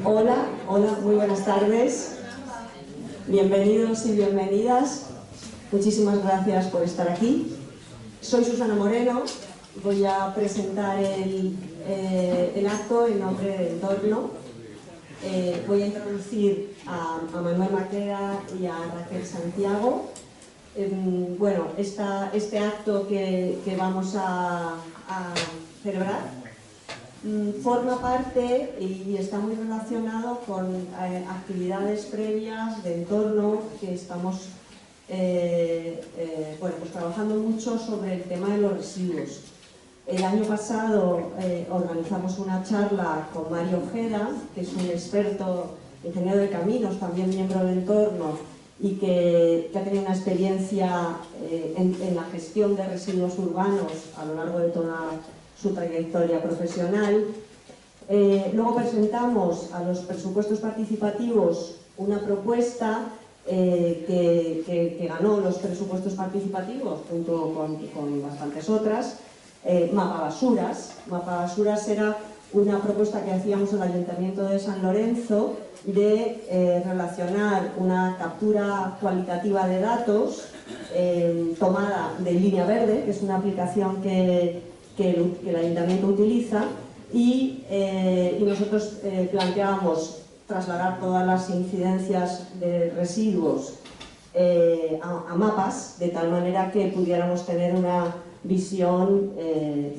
Hola, muy buenas tardes. Bienvenidos y bienvenidas. Muchísimas gracias por estar aquí. Soy Susana Moreno. Voy a presentar el acto en nombre de Entorno. Voy a introducir a Manuel Maqueda y a Raquel Santiago. Bueno, este acto que vamos a celebrar forma parte y está muy relacionado con actividades previas de Entorno que estamos pues trabajando mucho sobre el tema de los residuos. El año pasado organizamos una charla con Mario Ojeda, que es un experto ingeniero de caminos, también miembro de Entorno, y que ha tenido una experiencia en la gestión de residuos urbanos a lo largo de toda su trayectoria profesional. Luego presentamos a los presupuestos participativos una propuesta que ganó los presupuestos participativos junto con bastantes otras. Mapa Basuras. Mapa Basuras era una propuesta que hacíamos en el Ayuntamiento de San Lorenzo de relacionar una captura cualitativa de datos tomada de Línea Verde, que es una aplicación que el Ayuntamiento utiliza, y nosotros planteábamos trasladar todas las incidencias de residuos a mapas, de tal manera que pudiéramos tener una visión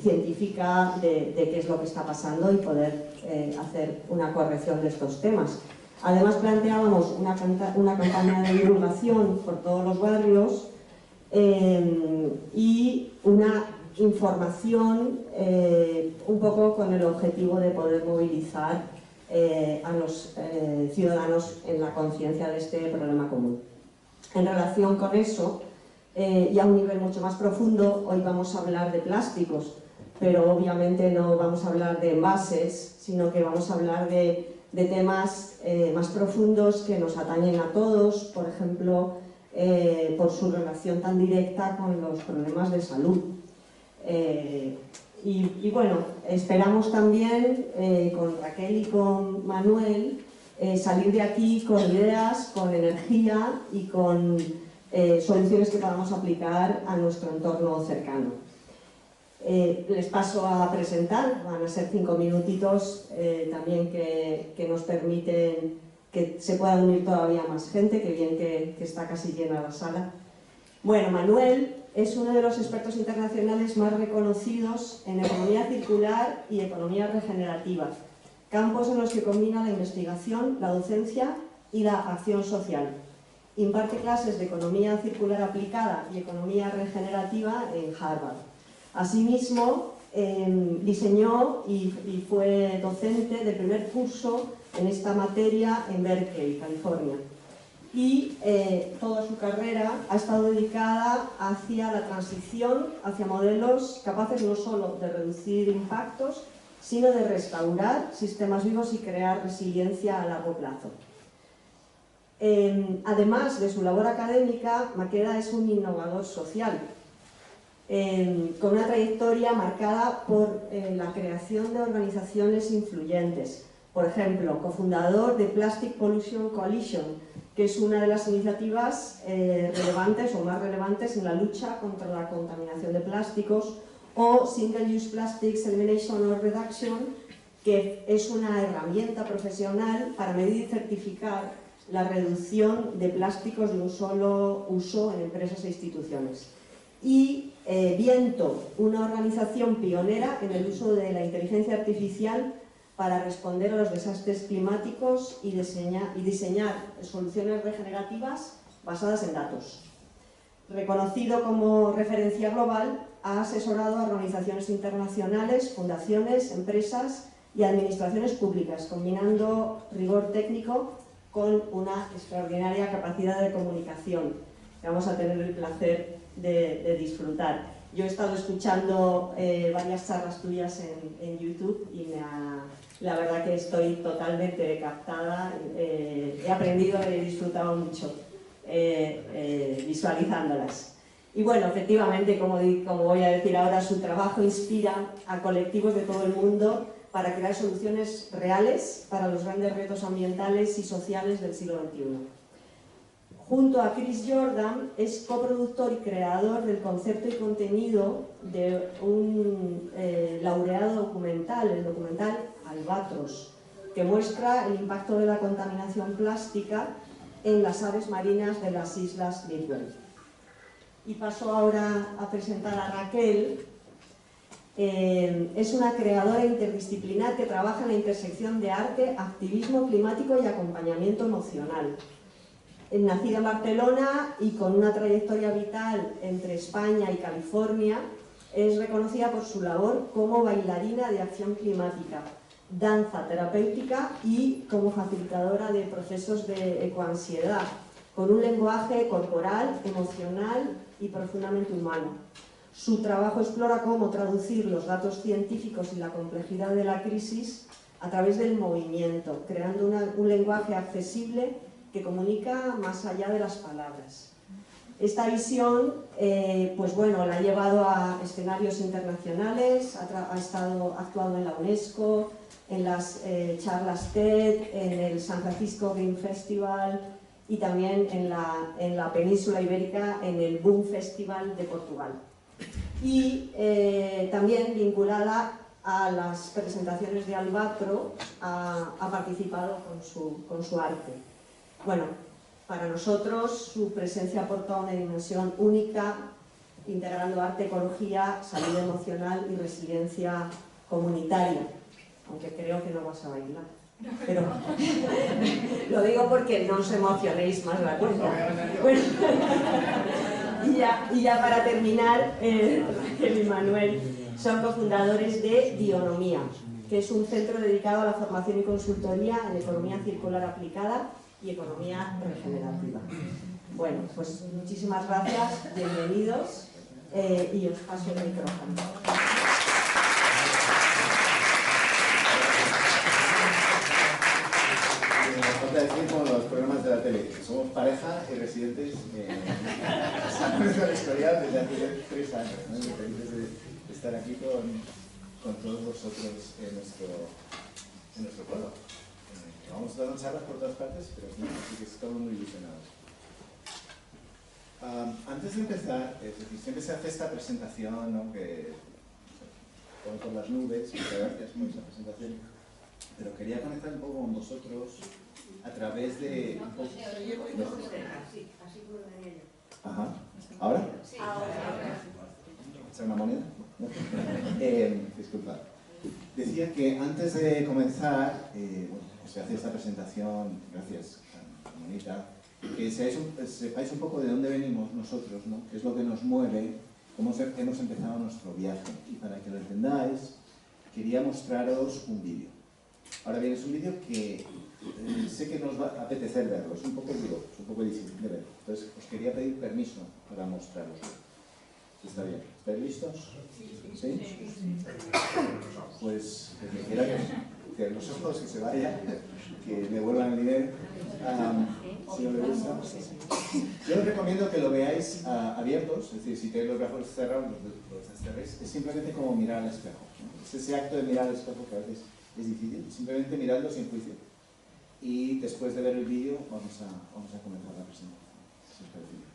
científica de qué es lo que está pasando y poder hacer una corrección de estos temas. Además planteábamos una campaña de divulgación por todos los barrios y una información un poco con el objetivo de poder movilizar a los ciudadanos en la conciencia de este problema común. En relación con eso, y a un nivel mucho más profundo, hoy vamos a hablar de plásticos, pero obviamente no vamos a hablar de envases, sino que vamos a hablar de temas más profundos que nos atañen a todos, por ejemplo, por su relación tan directa con los problemas de salud. Y bueno, esperamos también con Raquel y con Manuel salir de aquí con ideas, con energía y con soluciones que podamos aplicar a nuestro entorno cercano. Les paso a presentar, van a ser 5 minutitos también que nos permiten que se pueda unir todavía más gente, que bien que está casi llena la sala. Bueno, Manuel es uno de los expertos internacionales más reconocidos en economía circular y economía regenerativa, campos en los que combina la investigación, la docencia y la acción social. Imparte clases de economía circular aplicada y economía regenerativa en Harvard. Asimismo, diseñó y fue docente del primer curso en esta materia en Berkeley, California. Y toda su carrera ha estado dedicada hacia la transición hacia modelos capaces no solo de reducir impactos, sino de restaurar sistemas vivos y crear resiliencia a largo plazo. Además de su labor académica, Maqueda es un innovador social, con una trayectoria marcada por la creación de organizaciones influyentes. Por ejemplo, cofundador de Plastic Pollution Coalition, que es una de las iniciativas relevantes o más relevantes en la lucha contra la contaminación de plásticos, o Single Use Plastics Elimination or Reduction, que es una herramienta profesional para medir y certificar la reducción de plásticos de un solo uso en empresas e instituciones. Y Viento, una organización pionera en el uso de la inteligencia artificial para responder a los desastres climáticos y diseñar soluciones regenerativas basadas en datos. Reconocido como referencia global, ha asesorado a organizaciones internacionales, fundaciones, empresas y administraciones públicas, combinando rigor técnico con una extraordinaria capacidad de comunicación que vamos a tener el placer de disfrutar. Yo he estado escuchando varias charlas tuyas en YouTube y la verdad que estoy totalmente captada, he aprendido y he disfrutado mucho visualizándolas. Y bueno, efectivamente, como voy a decir ahora, su trabajo inspira a colectivos de todo el mundo para crear soluciones reales para los grandes retos ambientales y sociales del siglo XXI. Junto a Chris Jordan es coproductor y creador del concepto y contenido de un laureado documental, el documental Albatros, que muestra el impacto de la contaminación plástica en las aves marinas de las islas Midway. Y paso ahora a presentar a Raquel. Es una creadora interdisciplinar que trabaja en la intersección de arte, activismo climático y acompañamiento emocional. Nacida en Barcelona y con una trayectoria vital entre España y California, es reconocida por su labor como bailarina de acción climática, danza terapéutica y como facilitadora de procesos de ecoansiedad, con un lenguaje corporal, emocional y profundamente humano. Su trabajo explora cómo traducir los datos científicos y la complejidad de la crisis a través del movimiento, creando un lenguaje accesible que comunica más allá de las palabras. Esta visión pues bueno, la ha llevado a escenarios internacionales, ha estado actuando en la UNESCO, en las charlas TED, en el San Francisco Green Festival y también en la península ibérica en el Boom Festival de Portugal. Y también vinculada a las presentaciones de Albatro, ha participado con su arte. Bueno, para nosotros su presencia aporta una dimensión única, integrando arte, ecología, salud emocional y resiliencia comunitaria, aunque creo que no vas a bailar. Pero lo digo porque no os emocionéis más la cuenta. Bueno, y ya para terminar, Raquel y Manuel son cofundadores de Dionomía, que es un centro dedicado a la formación y consultoría en economía circular aplicada y economía regenerativa. Bueno, pues muchísimas gracias, bienvenidos y os paso el micrófono. Falta decir como los programas de la tele, que somos pareja y residentes en nuestra historia desde hace 3 años, ¿no? Felices de estar aquí con todos vosotros en nuestro pueblo. Vamos dando charlas por todas partes, pero sí que estamos muy ilusionados. Antes de empezar, es decir, siempre se hace esta presentación, ¿no? Que pone por las nubes, muchas gracias por esa presentación, pero quería conectar un poco con vosotros a través de... Ajá. ¿Ahora? Sí. ¿Echar una moneda? Disculpad. Decía que antes de comenzar, se hace esta presentación, gracias, Monita, que sepáis un poco de dónde venimos nosotros, ¿no? Qué es lo que nos mueve, cómo hemos empezado nuestro viaje. Y para que lo entendáis, quería mostraros un vídeo. Ahora bien, es un vídeo que sé que nos va a apetecer verlo, es un poco duro, es un poco difícil de ver. Entonces, os quería pedir permiso para mostraroslo. ¿Está bien? ¿Estáis listos? ¿Sí? Pues el que quiera que los ojos que se vaya, que me vuelvan el dinero, si no le gusta. Yo os recomiendo que lo veáis abiertos, es decir, si tenéis los brazos cerrados, los cerréis. Es simplemente como mirar al espejo, ¿no? Es ese acto de mirar al espejo que a veces es difícil, simplemente miradlo sin juicio. Y después de ver el vídeo vamos a comenzar la presentación, si os parece bien.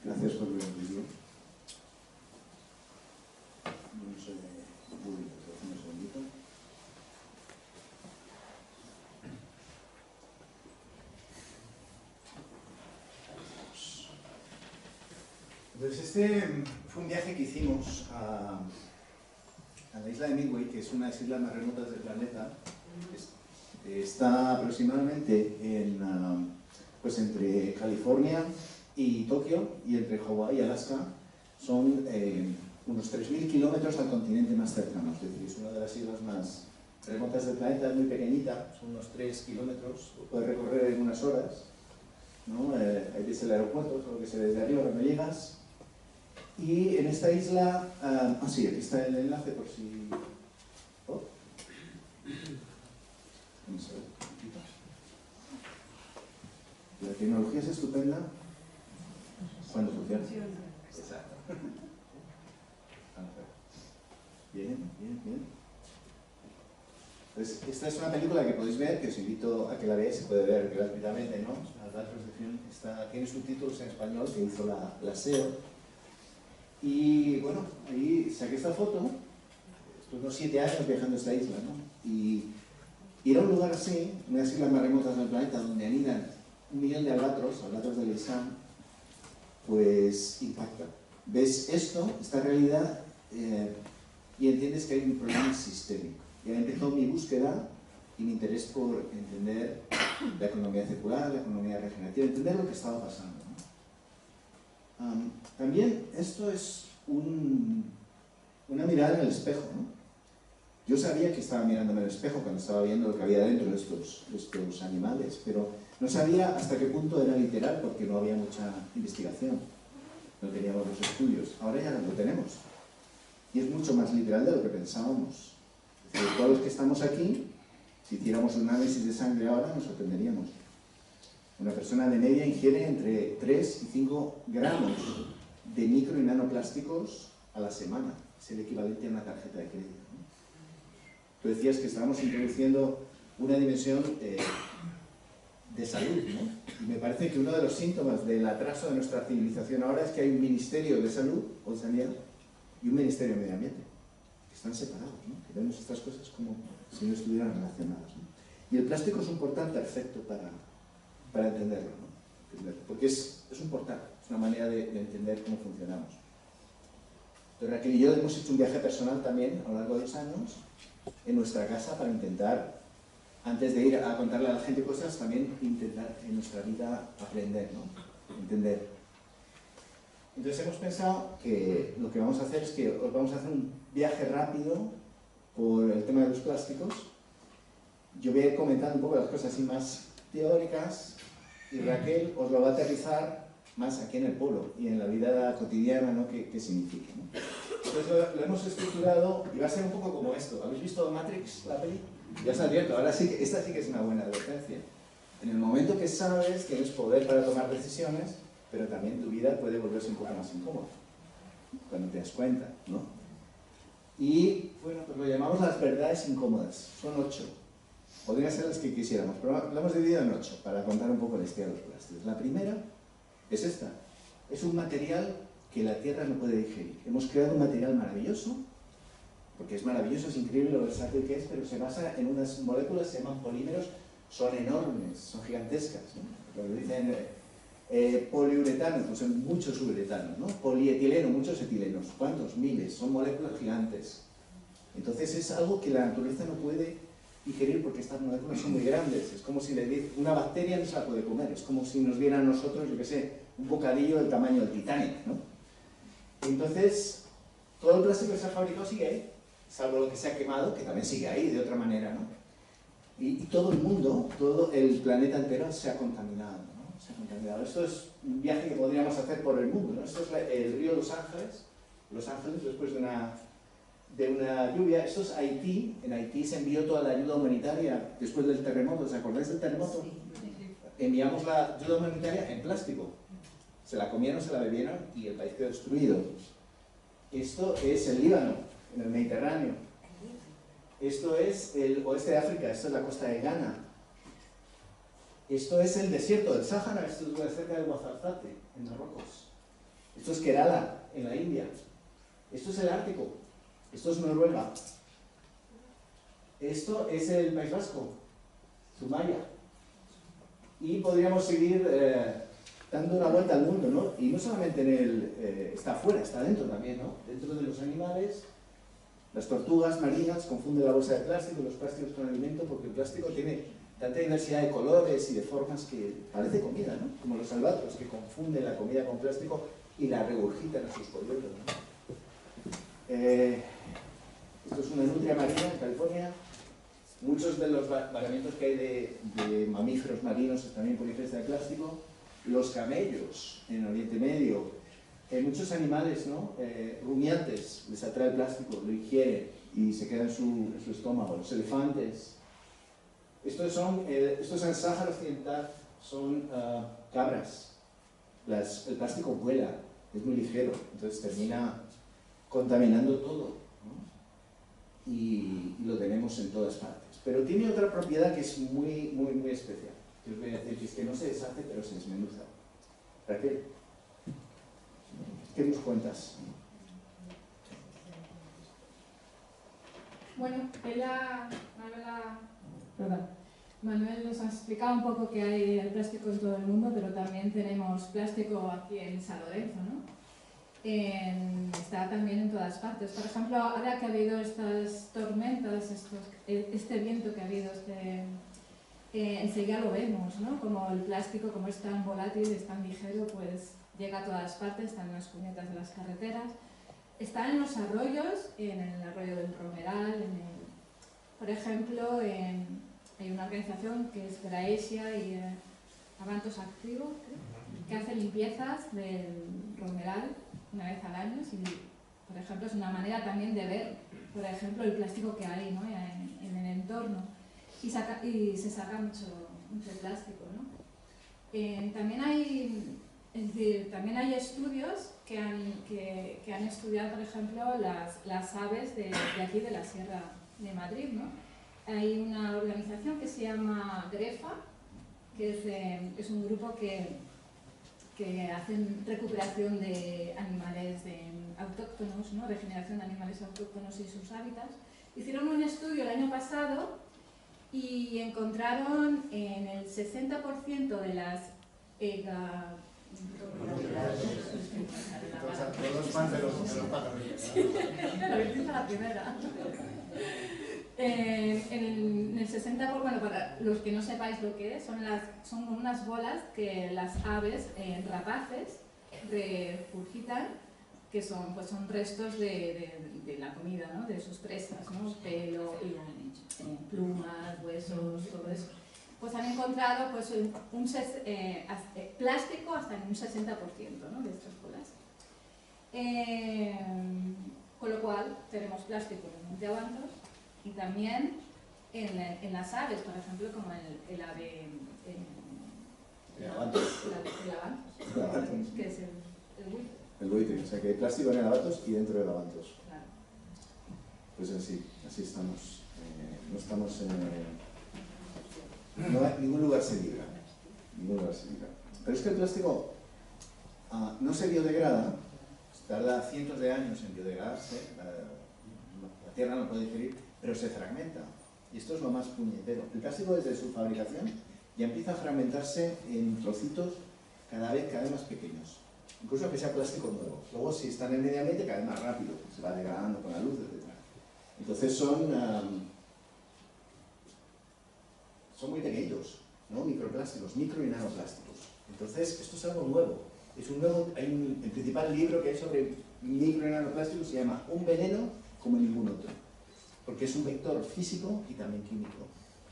Gracias por ver el vídeo. No sé, un segundito. Entonces este fue un viaje que hicimos a la isla de Midway, que es una de las islas más remotas del planeta. Está aproximadamente pues entre California y Tokio, y entre Hawái y Alaska son unos 3.000 kilómetros al continente más cercano. Es decir, es una de las islas más remotas del planeta, es muy pequeñita, son unos 3 kilómetros, lo puedes recorrer en unas horas, ¿no? Ahí ves el aeropuerto, solo que se ve desde arriba cuando llegas. Y en esta isla, sí, aquí está el enlace por si... Oh. Vamos a ver. La tecnología es estupenda cuando funciona. Exacto. Vamos a ver. Bien, bien, bien. Entonces, esta es una película que podéis ver, que os invito a que la veáis, se puede ver gratuitamente, ¿no? Tiene subtítulos en español que hizo la SEO. Y bueno, ahí saqué esta foto, estuve unos 7 años viajando a esta isla, ¿no? Y ir a un lugar así, una de las islas más remotas del planeta, donde anidan 1 millón de albatros de Lisán, pues impacta. Ves esto, esta realidad, y entiendes que hay un problema sistémico. Y ahí empezó mi búsqueda y mi interés por entender la economía circular, la economía regenerativa, entender lo que estaba pasando, ¿no? También esto es una mirada en el espejo, ¿no? Yo sabía que estaba mirándome en el espejo cuando estaba viendo lo que había dentro de estos animales, pero no sabía hasta qué punto era literal porque no había mucha investigación, no teníamos los estudios. Ahora ya lo tenemos y es mucho más literal de lo que pensábamos. Es decir, todos los que estamos aquí, si hiciéramos un análisis de sangre ahora, nos sorprenderíamos. Una persona de media ingiere entre 3 y 5 gramos de micro y nanoplásticos a la semana. Es el equivalente a una tarjeta de crédito, ¿no? Tú decías que estábamos introduciendo una dimensión de salud, ¿no? Y me parece que uno de los síntomas del atraso de nuestra civilización ahora es que hay un Ministerio de Salud o de Sanidad y un Ministerio de Medio Ambiente, que están separados, ¿no? Que vemos estas cosas como si no estuvieran relacionadas, ¿no? Y el plástico es un portal perfecto para entenderlo, ¿no? Porque es un portal, es una manera de entender cómo funcionamos. Entonces, Raquel y yo hemos hecho un viaje personal también a lo largo de los años en nuestra casa para intentar, antes de ir a contarle a la gente cosas, también intentar en nuestra vida aprender, ¿no? Entender. Entonces hemos pensado que lo que vamos a hacer es que os vamos a hacer un viaje rápido por el tema de los plásticos. Yo voy a ir comentando un poco las cosas así más teóricas y Raquel os lo va a aterrizar más aquí en el pueblo y en la vida cotidiana, ¿no? ¿Qué significa, ¿no? Entonces lo hemos estructurado y va a ser un poco como esto. ¿Habéis visto Matrix, la peli? Ya os advierto, ahora sí que esta sí que es una buena advertencia. En el momento que sabes, tienes poder para tomar decisiones, pero también tu vida puede volverse un poco más incómoda cuando te das cuenta, ¿no? Y bueno, pues lo llamamos las verdades incómodas. Son 8. Podrían ser las que quisiéramos, pero lo hemos dividido en 8 para contar un poco la historia de los plásticos. La primera es esta. Es un material que la Tierra no puede digerir. Hemos creado un material maravilloso, porque es maravilloso, es increíble lo versátil que es, pero se basa en unas moléculas que se llaman polímeros, son enormes, son gigantescas, ¿no? Cuando dicen poliuretano, pues son muchos uretanos, ¿no? Polietileno, muchos etilenos. ¿Cuántos? Miles, son moléculas gigantes. Entonces es algo que la naturaleza no puede digerir porque estas moléculas son muy grandes. Es como si una bacteria no se la puede comer, es como si nos diera a nosotros, yo qué sé, un bocadillo del tamaño del Titanic, ¿no? Entonces, todo el plástico que se ha fabricado sigue ahí, salvo lo que se ha quemado, que también sigue ahí de otra manera, ¿no? Y todo el mundo, todo el planeta entero se ha contaminado, ¿no? Se ha contaminado. Esto es un viaje que podríamos hacer por el mundo, ¿no? Esto es el río Los Ángeles, después de una lluvia. Esto es Haití. En Haití se envió toda la ayuda humanitaria después del terremoto. ¿Os acordáis del terremoto? Sí. Enviamos la ayuda humanitaria en plástico. Se la comieron, se la bebieron y el país quedó destruido. Esto es el Líbano, en el Mediterráneo. Esto es el oeste de África, esto es la costa de Ghana. Esto es el desierto del Sáhara, esto es cerca de Ouarzazate, en Marruecos. Esto es Kerala, en la India. Esto es el Ártico. Esto es Noruega. Esto es el País Vasco, Zumaya. Y podríamos seguir dando una vuelta al mundo, ¿no? Y no solamente en el... está afuera, está dentro también, ¿no? Dentro de los animales, las tortugas marinas confunden la bolsa de plástico y los plásticos con alimento porque el plástico tiene tanta diversidad de colores y de formas que parece comida, ¿no? Como los albatros que confunden la comida con plástico y la regurgitan a sus polluelos, ¿no? Esto es una nutria marina en California. Muchos de los varamientos que hay de mamíferos marinos también por ingesta de plástico. Los camellos en Oriente Medio. Muchos animales, ¿no? Rumiantes, les atrae el plástico, lo ingieren y se queda en su estómago. Los elefantes. Esto es el Sáhara Occidental, son cabras. El plástico vuela, es muy ligero, entonces termina contaminando todo, ¿no? Y lo tenemos en todas partes. Pero tiene otra propiedad que es muy, muy, muy especial. Que os voy a decir que es que no se deshace, pero se desmenuza. Raquel, ¿qué nos cuentas? Bueno, Manuel nos ha explicado un poco que hay el plástico en todo el mundo, pero también tenemos plástico aquí en San Lorenzo, ¿no? Está también en todas partes. Por ejemplo, ahora que ha habido estas tormentas, este viento que ha habido, enseguida lo vemos, ¿no? Como el plástico, como es tan volátil, es tan ligero, pues llega a todas partes, está en las cunetas de las carreteras, está en los arroyos, en el arroyo del Romeral, por ejemplo, hay una organización que es Graesia y Avantos Activo, que hace limpiezas del Romeral una vez al año, y por ejemplo es una manera también de ver, por ejemplo, el plástico que hay, ¿no? en el entorno, y se saca mucho plástico, ¿no? También hay estudios que han estudiado, por ejemplo, las aves de aquí de la Sierra de Madrid, ¿no? Hay una organización que se llama GREFA, que es un grupo que hacen recuperación de animales autóctonos, ¿no? Regeneración de animales autóctonos y sus hábitats. Hicieron un estudio el año pasado y encontraron en el 60% de las Todos los fans de los pájaros. La primera. En el 60%, bueno, para los que no sepáis lo que es, son unas bolas que las aves rapaces regurgitan, que son restos de la comida, ¿no? De sus presas, ¿no? Pelo, plumas, huesos, todo eso. Pues han encontrado pues, plástico hasta en un 60%, ¿no? De estas bolas. Con lo cual tenemos plástico en el monte Avantos y también en las aves, por ejemplo, como el ave El Avantos. El Avantos, que es el buitre. El buitre, o sea que hay plástico en el Avantos y dentro del Avantos. Claro. Pues así estamos. No estamos no hay, ningún lugar se libra. Pero es que el plástico no se biodegrada, tarda cientos de años en biodegradarse, la tierra no puede digerir, pero se fragmenta. Y esto es lo más puñetero. El plástico desde su fabricación ya empieza a fragmentarse en trocitos cada vez más pequeños. Incluso que sea plástico nuevo. Luego si está en el medio ambiente cada vez más rápido, se va degradando con la luz, etc. Entonces son muy pequeños, ¿no? Microplásticos, micro y nanoplásticos. Entonces esto es algo nuevo. El principal libro que hay sobre micro y nanoplásticos se llama Un veneno como ningún otro. Porque es un vector físico y también químico.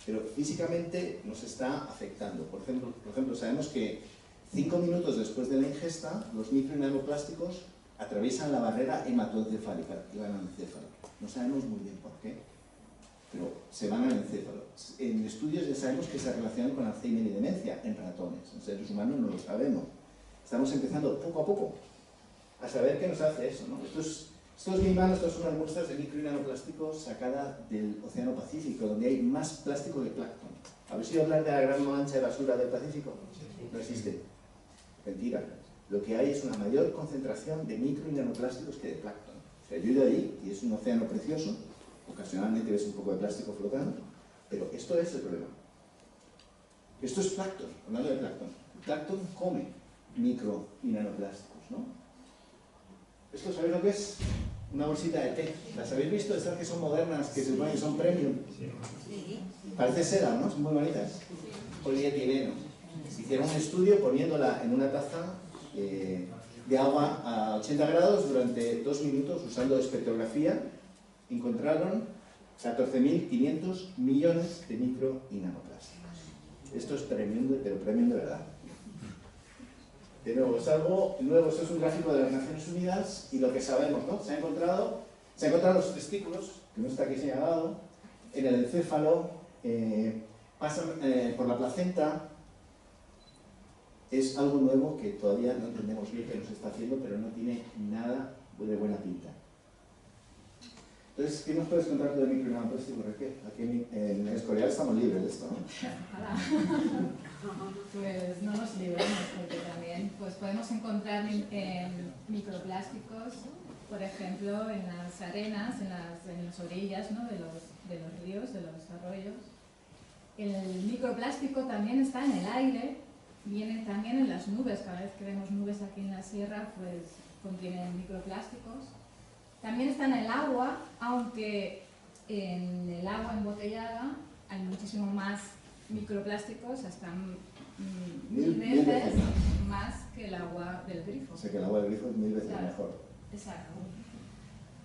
Pero físicamente nos está afectando. Por ejemplo, sabemos que 5 minutos después de la ingesta, los micro y nanoplásticos atraviesan la barrera hematoencefálica y van al encéfalo. No sabemos muy bien por qué, pero se van al encéfalo. En estudios ya sabemos que se relacionan con Alzheimer y demencia en ratones. En seres humanos no lo sabemos. Estamos empezando poco a poco a saber qué nos hace eso, ¿no? Estos mis manos son unas muestras de micro y nanoplásticos sacadas del Océano Pacífico, donde hay más plástico que plancton. ¿Habéis oído hablar de la gran mancha de basura del Pacífico? No existe. Mentira. lo que hay es una mayor concentración de micro y nanoplásticos que de plancton. O sea, yo he ido allí y es un océano precioso, ocasionalmente ves un poco de plástico flotando, pero esto es el problema. Esto es plancton, hablando de plancton. El plancton come micro y nanoplásticos, ¿no? ¿Esto sabéis lo que es? Una bolsita de té. ¿Las habéis visto? Estas que son modernas, que se supone que son premium. Parece seda, ¿no? Son muy bonitas. Polietileno. Hicieron un estudio poniéndola en una taza de agua a 80 grados durante 2 minutos usando espectrografía. Encontraron 14.500 millones de micro y nanoplásticos. Esto es premium, pero premium de verdad. De nuevo, es algo nuevo, esto es un gráfico de las Naciones Unidas y lo que sabemos, ¿no? Se han encontrado los testículos, que no está aquí señalado, en el encéfalo, pasan por la placenta. Es algo nuevo que todavía no entendemos bien qué nos está haciendo, pero no tiene nada de buena pinta. Entonces, ¿qué nos puedes contar tú de micro y nanoplástico, Raquel? Aquí en Escorial estamos libres de esto, ¿no? Pues no nos libramos, porque también pues, podemos encontrar microplásticos, por ejemplo, en las arenas, en las orillas, ¿no? de los ríos, de los arroyos. El microplástico también está en el aire, viene también en las nubes. Cada vez que vemos nubes aquí en la sierra, pues contienen microplásticos. También está en el agua, aunque en el agua embotellada hay muchísimo más microplásticos, hasta mil veces más que el agua del grifo. O sea que el agua del grifo es 1000 veces Claro, mejor. Exacto.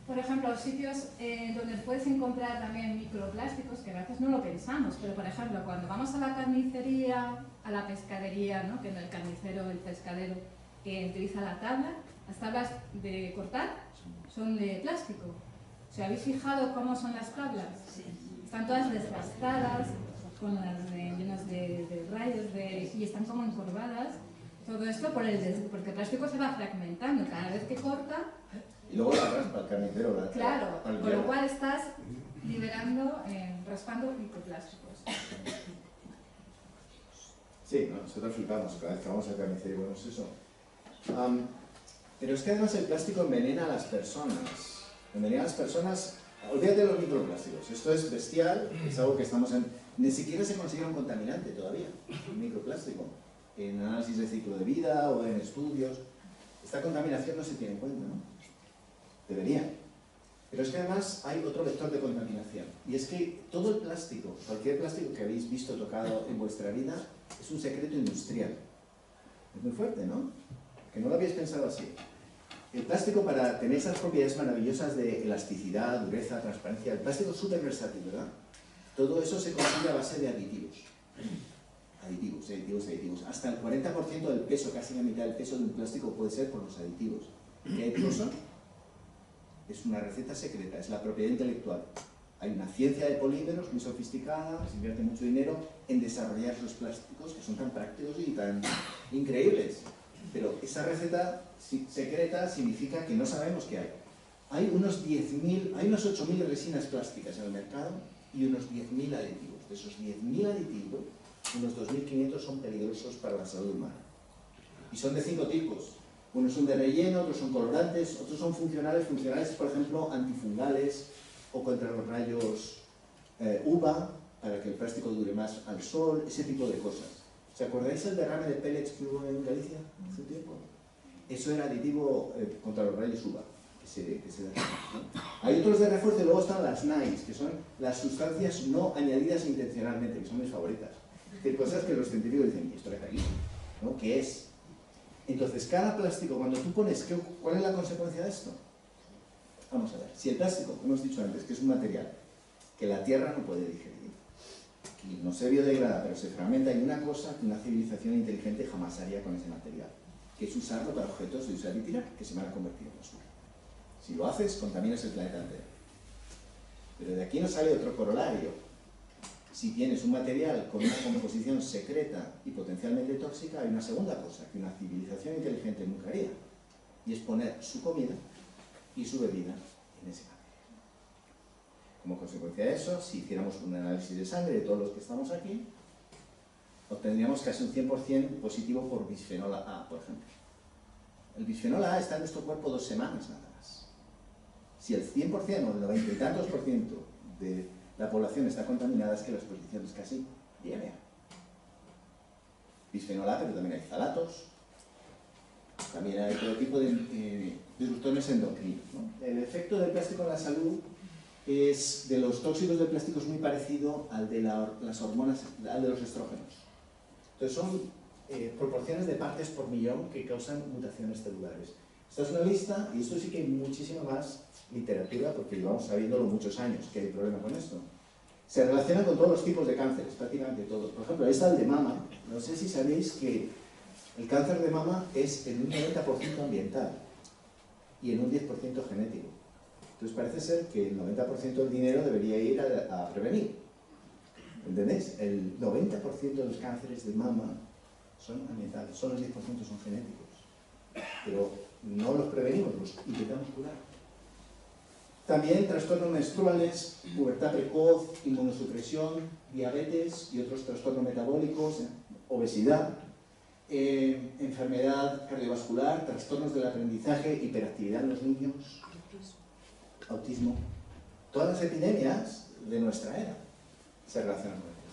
Por ejemplo, sitios donde puedes encontrar también microplásticos, que a veces no lo pensamos, pero por ejemplo, cuando vamos a la carnicería, a la pescadería, ¿no? Que el carnicero, el pescadero, utiliza la tabla, las tablas de cortar son de plástico. ¿Os habéis fijado cómo son las tablas? Sí. Están todas desgastadas, con las llenas de rayos y están como encorvadas. Todo esto porque el plástico se va fragmentando. Cada vez que corta... Y luego la raspa el carnicero. Claro, con lo cual estás liberando, raspando microplásticos. Sí, ¿no? Nosotros flipamos cada vez que vamos al carnicero y vemos eso. Pero es que además el plástico envenena a las personas. Envenena a las personas. Olvídate de los microplásticos. Esto es bestial, es algo que estamos en... Ni siquiera se considera un contaminante todavía, el microplástico. En análisis de ciclo de vida o en estudios. Esta contaminación no se tiene en cuenta, ¿no? Debería. Pero es que además hay otro vector de contaminación. Y es que todo el plástico, cualquier plástico que habéis visto tocado en vuestra vida, es un secreto industrial. Es muy fuerte, ¿no? Que no lo habéis pensado así. El plástico, para tener esas propiedades maravillosas de elasticidad, dureza, transparencia, el plástico es súper versátil, ¿verdad? Todo eso se consigue a base de aditivos. Aditivos. Hasta el 40% del peso, casi la mitad del peso de un plástico puede ser por los aditivos. ¿Qué aditivos son? Es una receta secreta, es la propiedad intelectual. Hay una ciencia de polímeros muy sofisticada, se invierte mucho dinero en desarrollar los plásticos que son tan prácticos y tan increíbles. Pero esa receta secreta significa que no sabemos qué hay. Hay unos 8.000 resinas plásticas en el mercado y unos 10.000 aditivos. De esos 10.000 aditivos, unos 2.500 son peligrosos para la salud humana. Y son de 5 tipos. Unos son de relleno, otros son colorantes, otros son funcionales. Funcionales, por ejemplo, antifungales o contra los rayos UVA, para que el plástico dure más al sol, ese tipo de cosas. ¿Os acordáis el derrame de pellets que hubo en Galicia hace un tiempo? Eso era aditivo contra los rayos UVA, que se derrama, ¿no? Hay otros de refuerzo y luego están las NICE, que son las sustancias no añadidas intencionalmente, que son mis favoritas. Hay cosas que los científicos dicen, ¿y esto qué es aquí? ¿No? ¿Qué es? Entonces, cada plástico, cuando tú pones, ¿cuál es la consecuencia de esto? Vamos a ver, si el plástico, hemos dicho antes, que es un material que la Tierra no puede digerir, y no se biodegrada, pero se fragmenta, hay una cosa que una civilización inteligente jamás haría con ese material, que es usarlo para objetos de usar y tirar, que se van a convertir en basura. Si lo haces, contaminas el planeta entero. Pero de aquí nos sale otro corolario. Si tienes un material con una composición secreta y potencialmente tóxica, hay una segunda cosa que una civilización inteligente nunca haría, y es poner su comida y su bebida en ese material. Como consecuencia de eso, si hiciéramos un análisis de sangre de todos los que estamos aquí, obtendríamos casi un 100% positivo por bisfenol A, por ejemplo. El bisfenol A está en nuestro cuerpo 2 semanas nada más. Si el 100% o el 90 y tantos % de la población está contaminada, es que la exposición es casi diaria. Bisfenol A, pero también hay ftalatos, también hay todo tipo de disruptores endocrinos, ¿no? El efecto del plástico en la salud es, de los tóxicos del plástico, es muy parecido al de las hormonas, al de los estrógenos. Entonces son proporciones de partes por millón que causan mutaciones celulares. Esta es una lista, y esto sí que hay muchísima más literatura, porque llevamos sabiéndolo muchos años, que hay problema con esto. Se relaciona con todos los tipos de cánceres, prácticamente todos. Por ejemplo, esta el de mama, no sé si sabéis que el cáncer de mama es en un 90% ambiental y en un 10% genético. Entonces parece ser que el 90% del dinero debería ir a prevenir. ¿Entendéis? El 90% de los cánceres de mama son ambientales, solo el 10% son genéticos. Pero no los prevenimos, los intentamos curar. También trastornos menstruales, pubertad precoz, inmunosupresión, diabetes y otros trastornos metabólicos, obesidad, enfermedad cardiovascular, trastornos del aprendizaje, hiperactividad en los niños, autismo. Todas las epidemias de nuestra era se relacionan con esto.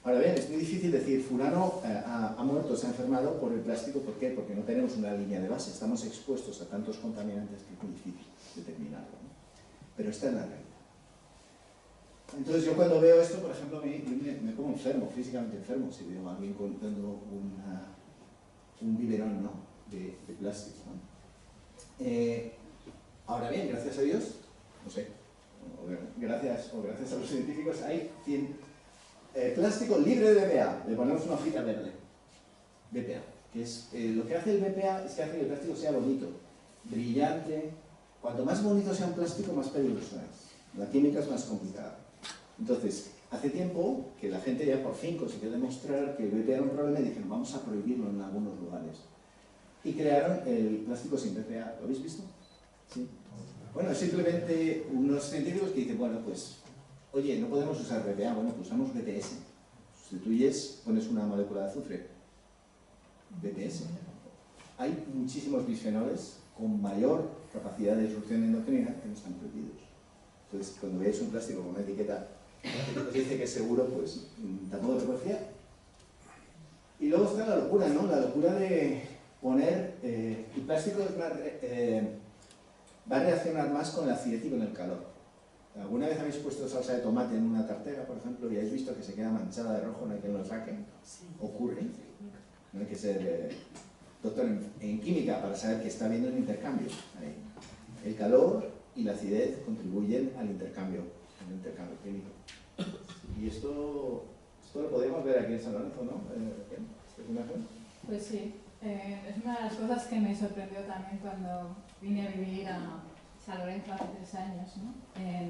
Ahora bien, es muy difícil decir, fulano ha muerto, se ha enfermado por el plástico. ¿Por qué? Porque no tenemos una línea de base, estamos expuestos a tantos contaminantes que es muy difícil determinarlo, ¿no? Pero esta es la realidad. Entonces yo cuando veo esto, por ejemplo, me pongo enfermo, físicamente enfermo, si veo a alguien contando un biberón, ¿no?, de plástico, ¿no? Ahora bien, gracias a Dios, no sé, gracias a los científicos, hay plástico libre de BPA, le ponemos una hojita verde, BPA, que es, lo que hace el BPA es que hace que el plástico sea bonito, brillante. Cuanto más bonito sea un plástico, más peligroso es. La química es más complicada. Entonces, hace tiempo que la gente ya por fin consiguió demostrar que el BPA era un problema y dijeron, vamos a prohibirlo en algunos lugares. Y crearon el plástico sin BPA. ¿Lo habéis visto? Sí. Bueno, es simplemente unos científicos que dicen, bueno, pues, oye, no podemos usar BPA, bueno, pues usamos BPS. Sustituyes, pones una molécula de azufre. BPS. Hay muchísimos bisfenoles con mayor capacidad de disrupción endocrina que no están prohibidos. Entonces, cuando veáis un plástico con una etiqueta que os dice que es seguro, pues tampoco te puedes fiar. Y luego está la locura, ¿no? La locura de poner... el plástico va a reaccionar más con la acidez y con el calor. ¿Alguna vez habéis puesto salsa de tomate en una tartera, por ejemplo, y habéis visto que se queda manchada de rojo, no hay que lo saquen? Sí. Ocurre. No hay que ser doctor en química para saber que está habiendo un intercambio ahí. El calor y la acidez contribuyen al intercambio químico. Y esto lo podemos ver aquí en San Lorenzo, ¿no? ¿Esta imagen? Pues sí, es una de las cosas que me sorprendió también cuando vine a vivir a San Lorenzo hace 3 años, ¿no?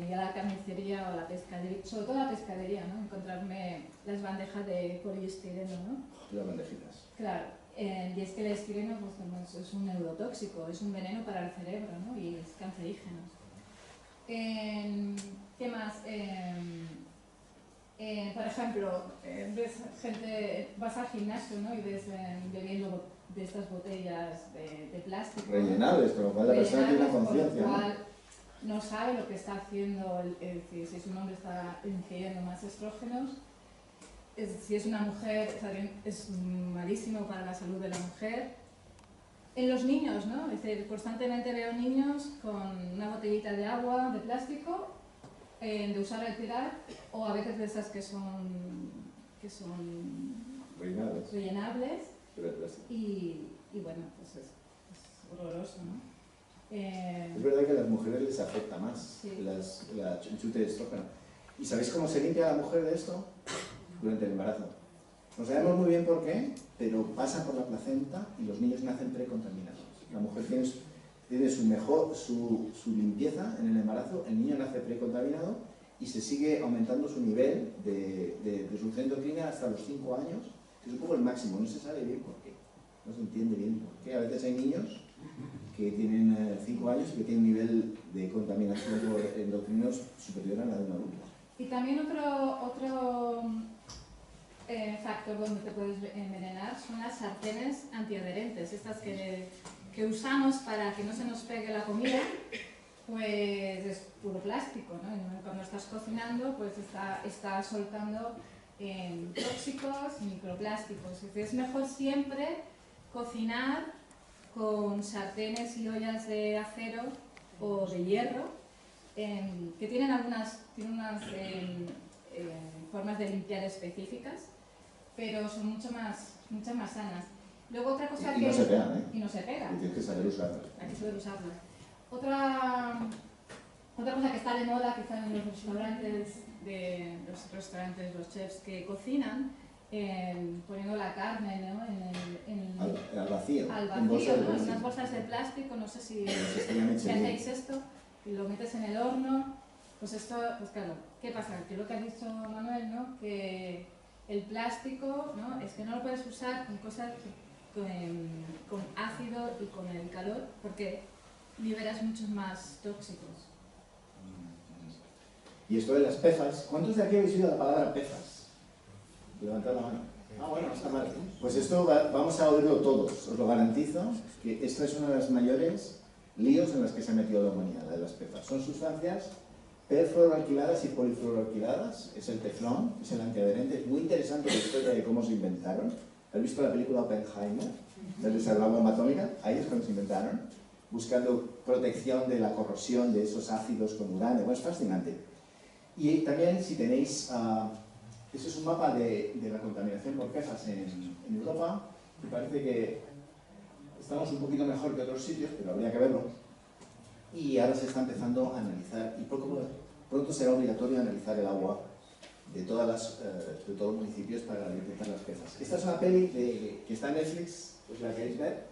Ir a la carnicería o a la pescadería, sobre todo la pescadería, ¿no? Encontrarme las bandejas de poliestireno, ¿no? Las bandejitas. Claro, y es que el estireno pues, es un neurotóxico, es un veneno para el cerebro, ¿no? Y es cancerígeno. ¿Qué más? Por ejemplo, ves gente, vas al gimnasio, ¿no? Y ves bebiendo de estas botellas de plástico. Rellenables, con lo cual la persona tiene una conciencia. Con lo cual no sabe lo que está haciendo, si su hombre está ingiriendo más estrógenos. Si es una mujer, es malísimo para la salud de la mujer. En los niños, ¿no? Es decir, constantemente veo niños con una botellita de agua de plástico, de usar al tirar, o a veces de esas que son rellenables. Y bueno, pues es horroroso, ¿no? Es verdad que a las mujeres les afecta más, sí, la chute de estrógeno. ¿Y sabéis cómo se limpia a la mujer de esto? Durante el embarazo. No sabemos muy bien por qué, pero pasa por la placenta y los niños nacen precontaminados. La mujer tiene su limpieza en el embarazo, el niño nace precontaminado y se sigue aumentando su nivel de disrupción endocrina hasta los 5 años, que es un poco el máximo, no se sabe bien por qué, no se entiende bien por qué. A veces hay niños que tienen 5 años y que tienen un nivel de contaminación por endocrinos superior a la de un adulto. Y también otro factor donde te puedes envenenar son las sartenes antiadherentes, estas que usamos para que no se nos pegue la comida, pues es puro plástico, ¿no? Y cuando estás cocinando, pues está soltando tóxicos, microplásticos. Es mejor siempre cocinar con sartenes y ollas de acero o de hierro, que tienen unas formas de limpiar específicas, pero son mucho más sanas. Luego otra cosa y no se pegan, ¿eh? Y no se pegan. Y tienes que saber usarlas. Hay que saber usarlas. Otra cosa que está de moda quizá en los restaurantes, los chefs que cocinan, poniendo la carne, ¿no? Al vacío. Al en vacío, ¿no? En unas bolsas de plástico, no sé si hacéis esto, y lo metes en el horno. Pues esto, pues claro, ¿qué pasa? Que lo que ha dicho Manuel, ¿no? Que el plástico, ¿no? Es que no lo puedes usar con cosas con ácido y con el calor, porque liberas muchos más tóxicos. Y esto de las pezas, ¿cuántos de aquí habéis oído la palabra pezas? Levantad la mano. Ah, bueno, no está mal. Pues esto vamos a oírlo todos, os lo garantizo, que esta es una de las mayores líos en las que se ha metido la humanidad, la de las pezas. Son sustancias perfluoroalquiladas y polifluoroalquiladas, es el teflón, es el antiadherente. Es muy interesante la historia de cómo se inventaron. ¿Has visto la película Oppenheimer? ¿Sabes la bomba atómica? Ahí es cuando se inventaron, buscando protección de la corrosión de esos ácidos con uranio. Bueno, es fascinante. Y también, si tenéis, eso es un mapa de la contaminación por pezas en Europa. Me parece que estamos un poquito mejor que otros sitios, pero habría que verlo. Y ahora se está empezando a analizar, y pronto será obligatorio analizar el agua de todos los municipios para detectar las pezas. Esta es una peli que está en Netflix, pues la queréis ver,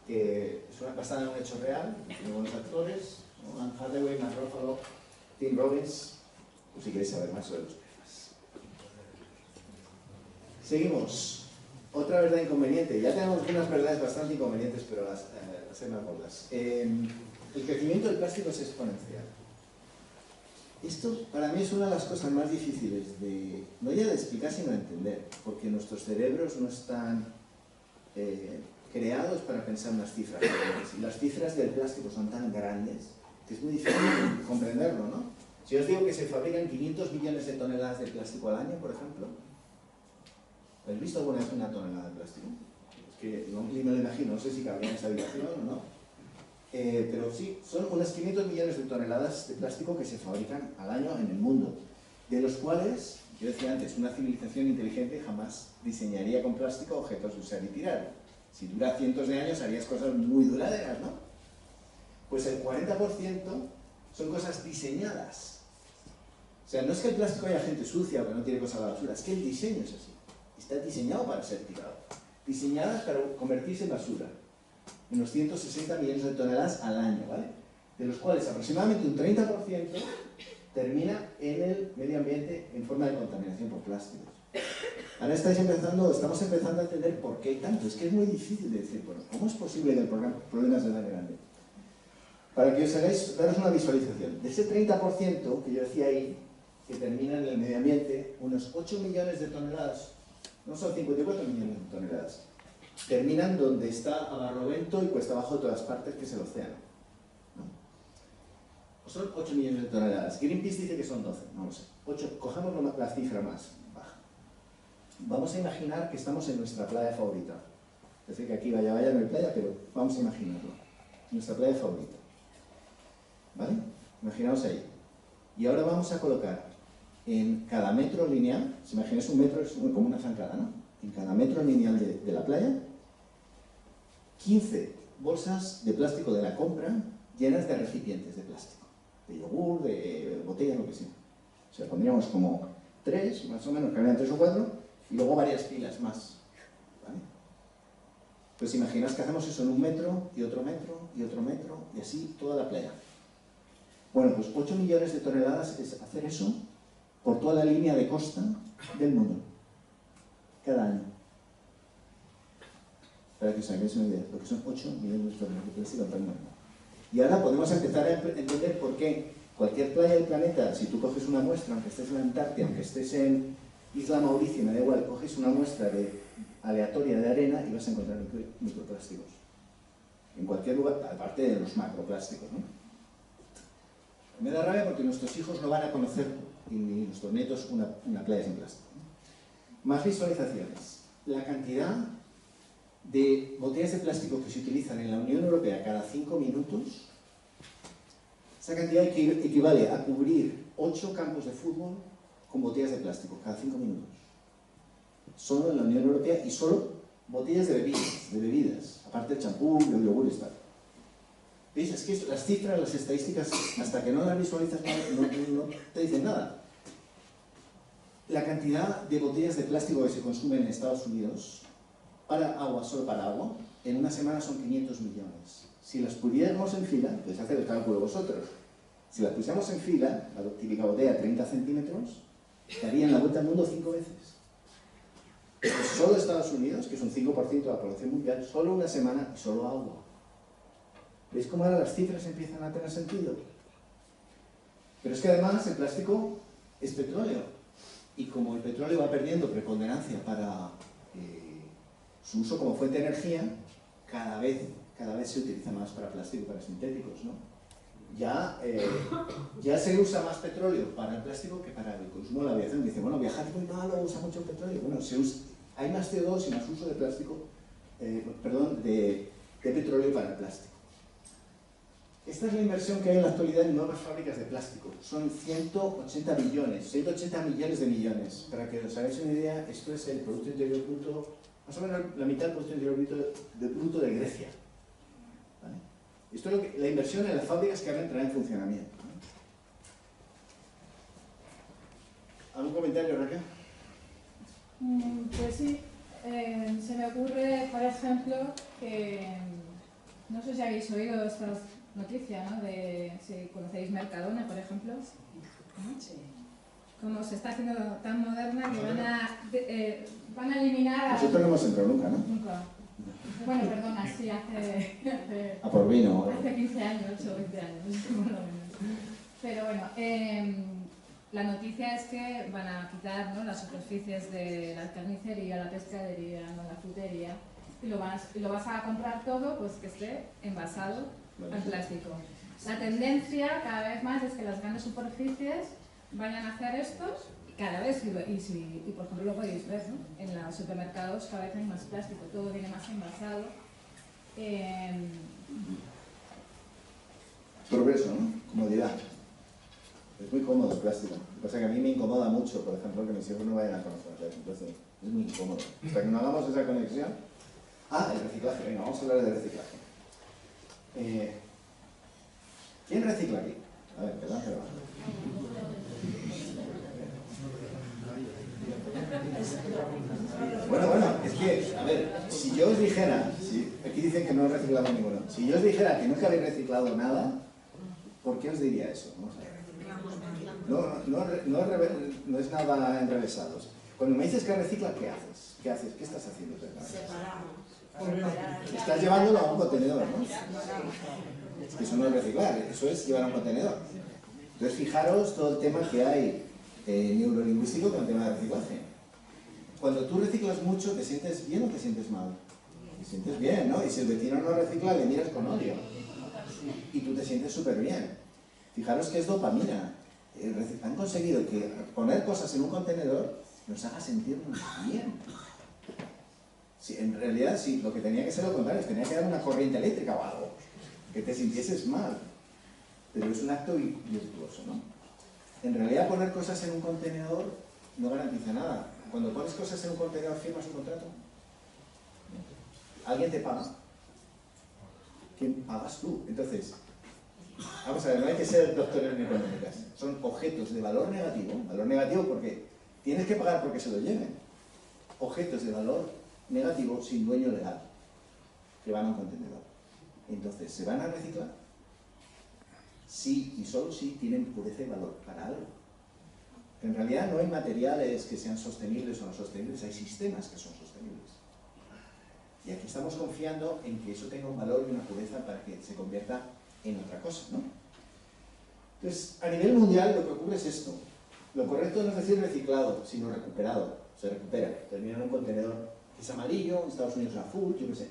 que es basada en un hecho real, tiene buenos actores, ¿no? Anne Hathaway, Mark Ruffalo, Tim Robbins, pues si queréis saber más sobre los pezas. Seguimos. Otra verdad inconveniente. Ya tenemos unas verdades bastante inconvenientes, pero las hay más gordas. El crecimiento del plástico es exponencial. Esto para mí es una de las cosas más difíciles no ya de explicar, sino de entender, porque nuestros cerebros no están creados para pensar unas cifras grandes. Y las cifras del plástico son tan grandes que es muy difícil comprenderlo, ¿no? Si os digo que se fabrican 500 millones de toneladas de plástico al año, por ejemplo, ¿habéis visto alguna vez una tonelada de plástico? Es que ni me lo imagino, no sé si cabría en esa habitación o no. Pero sí, son unas 500 millones de toneladas de plástico que se fabrican al año en el mundo, de los cuales, yo decía antes, una civilización inteligente jamás diseñaría con plástico objetos de usar y tirar. Si dura cientos de años harías cosas muy duraderas, ¿no? Pues el 40% son cosas diseñadas. O sea, no es que el plástico haya gente sucia o que no tiene cosas a la basura, es que el diseño es así. Está diseñado para ser tirado. Diseñadas para convertirse en basura. Unos 160 millones de toneladas al año, ¿vale? De los cuales aproximadamente un 30% termina en el medio ambiente en forma de contaminación por plásticos. Ahora estamos empezando a entender por qué hay tanto. Es que es muy difícil de decir, bueno, ¿cómo es posible que el problema sea tan grande? Para que os hagáis, daros una visualización. De ese 30% que yo decía ahí, que termina en el medio ambiente, unos 8 millones de toneladas, no son 54 millones de toneladas, terminan donde está a barlovento y cuesta abajo de todas partes, que es el océano, ¿no? O son 8 millones de toneladas. Greenpeace dice que son 12, no lo sé. 8, cojamos la cifra más baja. Vamos a imaginar que estamos en nuestra playa favorita. Es decir, que aquí vaya, no hay playa, pero vamos a imaginarlo. Nuestra playa favorita. ¿Vale? Imaginaos ahí. Y ahora vamos a colocar en cada metro lineal, si imagináis un metro es como una zancada, ¿no? En cada metro lineal de la playa, 15 bolsas de plástico de la compra llenas de recipientes de plástico, de yogur, de botella, lo que sea. O sea, pondríamos como 3, más o menos, que habrían 3 o 4, y luego varias pilas más. ¿Vale? Pues imaginaos que hacemos eso en un metro, y otro metro, y otro metro, y así toda la playa. Bueno, pues 8 millones de toneladas es hacer eso por toda la línea de costa del mundo. Cada año. Para que os hagáis una idea, porque son 8 millones de toneladas de plástico al año. Y ahora podemos empezar a entender por qué cualquier playa del planeta, si tú coges una muestra, aunque estés en la Antártida, aunque estés en Isla Mauricio, me da igual, coges una muestra aleatoria de arena y vas a encontrar microplásticos. En cualquier lugar, aparte de los macroplásticos, ¿no? Me da rabia porque nuestros hijos no van a conocer, y ni nuestros nietos, una playa sin plástico. Más visualizaciones. La cantidad de botellas de plástico que se utilizan en la Unión Europea cada 5 minutos, esa cantidad equivale a cubrir 8 campos de fútbol con botellas de plástico cada 5 minutos. Solo en la Unión Europea y solo botellas de bebidas, aparte del champú, el yogur y tal. ¿Veis? Es que las cifras, las estadísticas, hasta que no las visualizas no te dicen nada. La cantidad de botellas de plástico que se consumen en Estados Unidos para agua, solo para agua, en una semana son 500 millones. Si las pudiéramos en fila, podéis hacer el cálculo vosotros, si las pusiéramos en fila, la típica botella de 30 centímetros, darían la vuelta al mundo 5 veces. Pues solo Estados Unidos, que es un 5% de la población mundial, solo una semana y solo agua. ¿Veis cómo ahora las cifras empiezan a tener sentido? Pero es que además el plástico es petróleo. Y como el petróleo va perdiendo preponderancia para su uso como fuente de energía, cada vez se utiliza más para plástico y para sintéticos, ¿no? Ya se usa más petróleo para el plástico que para el consumo de la aviación. Dice, bueno, viajar es muy malo, usa mucho petróleo. Bueno, hay más CO2 y más uso de plástico, de petróleo para el plástico. Esta es la inversión que hay en la actualidad en nuevas fábricas de plástico. Son 180 millones de millones. Para que os hagáis una idea, esto es el Producto Interior Bruto, más o menos la mitad del Producto Interior Bruto de Grecia. ¿Vale? Esto es la inversión en las fábricas que ahora entrarán en funcionamiento. ¿Algún comentario, Raquel? Pues sí, se me ocurre, por ejemplo, que no sé si habéis oído estas noticias, ¿no? De si conocéis Mercadona, por ejemplo, ¿no? Sí. Como se está haciendo tan moderna que van a eliminar a... Nosotros no hemos entrado nunca, ¿no? Nunca. Bueno, perdona, sí, hace a por vino. Hace 15 años o 20 años, por lo menos. Pero bueno, la noticia es que van a quitar, ¿no?, las superficies de la carnicería, la pescadería, ¿no?, la frutería, y lo vas a comprar todo, pues que esté envasado en plástico. La tendencia cada vez más es que las grandes superficies vayan a hacer estos, cada vez, y por ejemplo lo podéis ver, ¿no?, en los supermercados cada vez hay más plástico, todo viene más envasado. Progreso, ¿no? Comodidad. Es muy cómodo el plástico. Lo que pasa es que a mí me incomoda mucho, por ejemplo, que mis hijos no vayan a conocer. Entonces, es muy incómodo. Hasta que no hagamos esa conexión. El reciclaje. Venga, vamos a hablar de reciclaje. ¿Quién recicla aquí? A ver, perdón. Bueno, es que, a ver, si yo os dijera, aquí dicen que no he reciclado ninguno, si yo os dijera que nunca habéis reciclado nada, ¿por qué os diría eso? Vamos a ver. No es nada enrevesado. Cuando me dices que recicla, ¿qué haces? ¿Qué haces? ¿Qué estás haciendo? Separamos. Estás llevándolo a un contenedor, ¿no? Es que eso no es reciclar, eso es llevar a un contenedor. Entonces, fijaros todo el tema que hay neurolingüístico con el tema de reciclaje. Cuando tú reciclas mucho, ¿te sientes bien o te sientes mal? Te sientes bien, ¿no? Y si el vecino no recicla, le miras con odio. Y tú te sientes súper bien. Fijaros que es dopamina. Han conseguido que poner cosas en un contenedor nos haga sentirnos bien. Si, en realidad, sí, lo que tenía que ser lo contrario, tenía que dar una corriente eléctrica o algo, que te sintieses mal. Pero es un acto virtuoso, ¿no? En realidad, poner cosas en un contenedor no garantiza nada. Cuando pones cosas en un contenedor, ¿firmas un contrato? ¿Alguien te paga? ¿Quién pagas tú? Entonces, vamos a ver, no hay que ser doctores en económicas. Son objetos de valor negativo porque tienes que pagar porque se lo lleven. Objetos de valor negativo sin dueño legal, que van a un contenedor. Entonces, ¿se van a reciclar? Sí, y solo si tienen pureza y valor para algo. En realidad no hay materiales que sean sostenibles o no sostenibles, hay sistemas que son sostenibles. Y aquí estamos confiando en que eso tenga un valor y una pureza para que se convierta en otra cosa, ¿no? Entonces, a nivel mundial lo que ocurre es esto. Lo correcto no es decir reciclado, sino recuperado. Se recupera, termina en un contenedor que es amarillo, en Estados Unidos azul, yo qué sé.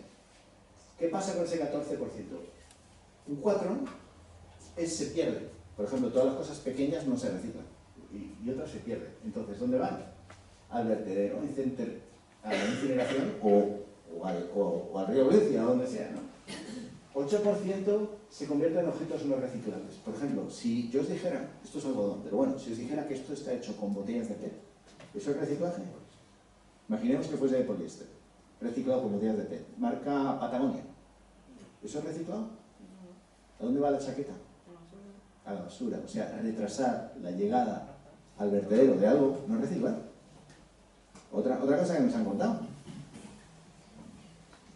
¿Qué pasa con ese 14%? Un 4 se pierde. Por ejemplo, todas las cosas pequeñas no se reciclan y otras se pierden. Entonces, ¿dónde van? Al vertedero, a la incineración o al río Grecia, o donde sea, ¿no? 8% se convierte en objetos no reciclables. Por ejemplo, si yo os dijera, esto es algodón, pero bueno, si os dijera que esto está hecho con botellas de PET, ¿eso es reciclaje? Imaginemos que fuese de poliéster, reciclado con botellas de PET, marca Patagonia. ¿Eso es reciclado? ¿A dónde va la chaqueta? A la basura. O sea, retrasar la llegada al vertedero de algo no es reciclar. Otra cosa que nos han contado.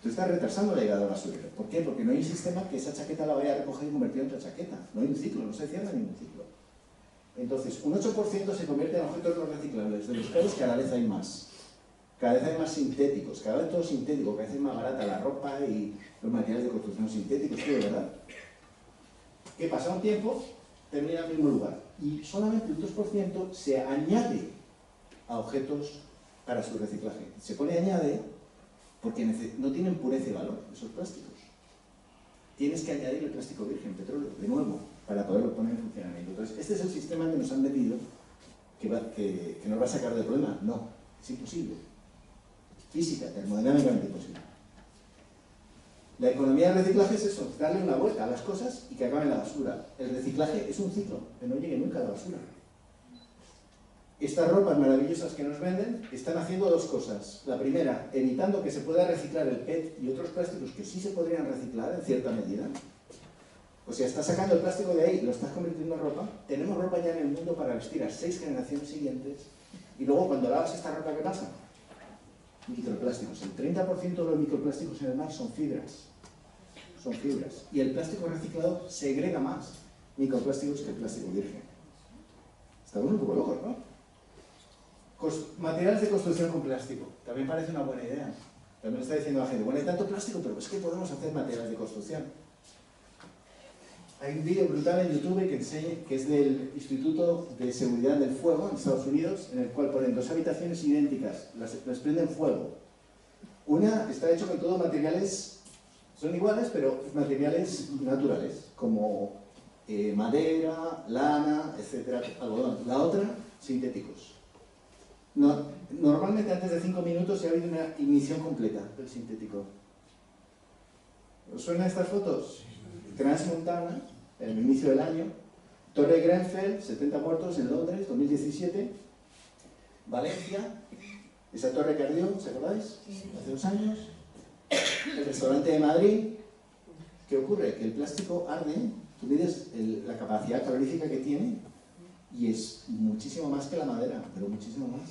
Tú estás retrasando la llegada al basurero. ¿Por qué? Porque no hay un sistema que esa chaqueta la vaya a recoger y convertir en otra chaqueta. No hay un ciclo, no se cierra ningún ciclo. Entonces, un 8% se convierte en objetos no reciclables, de los cuales cada vez hay más. Cada vez hay más sintéticos, cada vez todo sintético, cada vez es más barata la ropa y los materiales de construcción sintéticos, todo de verdad. ¿Qué pasa? Un tiempo, termina en el mismo lugar. Y solamente un 2% se añade a objetos para su reciclaje. Se pone añade porque no tienen pureza y valor esos plásticos. Tienes que añadir el plástico virgen, petróleo, de nuevo, para poderlo poner en funcionamiento. Entonces, este es el sistema que nos han vendido que nos va a sacar del problema. No, es imposible. Física, termodinámicamente imposible. La economía del reciclaje es eso, darle una vuelta a las cosas y que acaben en la basura. El reciclaje es un ciclo, que no llegue nunca a la basura. Estas ropas maravillosas que nos venden están haciendo dos cosas. La primera, evitando que se pueda reciclar el PET y otros plásticos que sí se podrían reciclar en cierta medida. O sea, estás sacando el plástico de ahí y lo estás convirtiendo en ropa. Tenemos ropa ya en el mundo para vestir a 6 generaciones siguientes. Y luego cuando lavas esta ropa, ¿qué pasa? Microplásticos. El 30% de los microplásticos en el mar son fibras. Son fibras. Y el plástico reciclado segrega más microplásticos que el plástico virgen. Estamos un poco locos, ¿no? Materiales de construcción con plástico. También parece una buena idea. También está diciendo la gente, bueno, hay tanto plástico, pero es que podemos hacer materiales de construcción. Hay un vídeo brutal en YouTube que enseña, que es del Instituto de Seguridad del Fuego en Estados Unidos, en el cual ponen dos habitaciones idénticas, las prenden fuego. Una está hecha con todos materiales, son iguales, pero materiales naturales, como madera, lana, etcétera, algodón. La otra, sintéticos. Normalmente antes de 5 minutos ya ha habido una ignición completa del sintético. ¿Os suenan estas fotos? Transmontana, en el inicio del año. Torre Grenfell, 70 muertos en Londres, 2017. Valencia, esa torre que ardió, ¿se acordáis? Hace 2 años. El restaurante de Madrid. ¿Qué ocurre? Que el plástico arde, tú mides la capacidad calorífica que tiene y es muchísimo más que la madera, pero muchísimo más.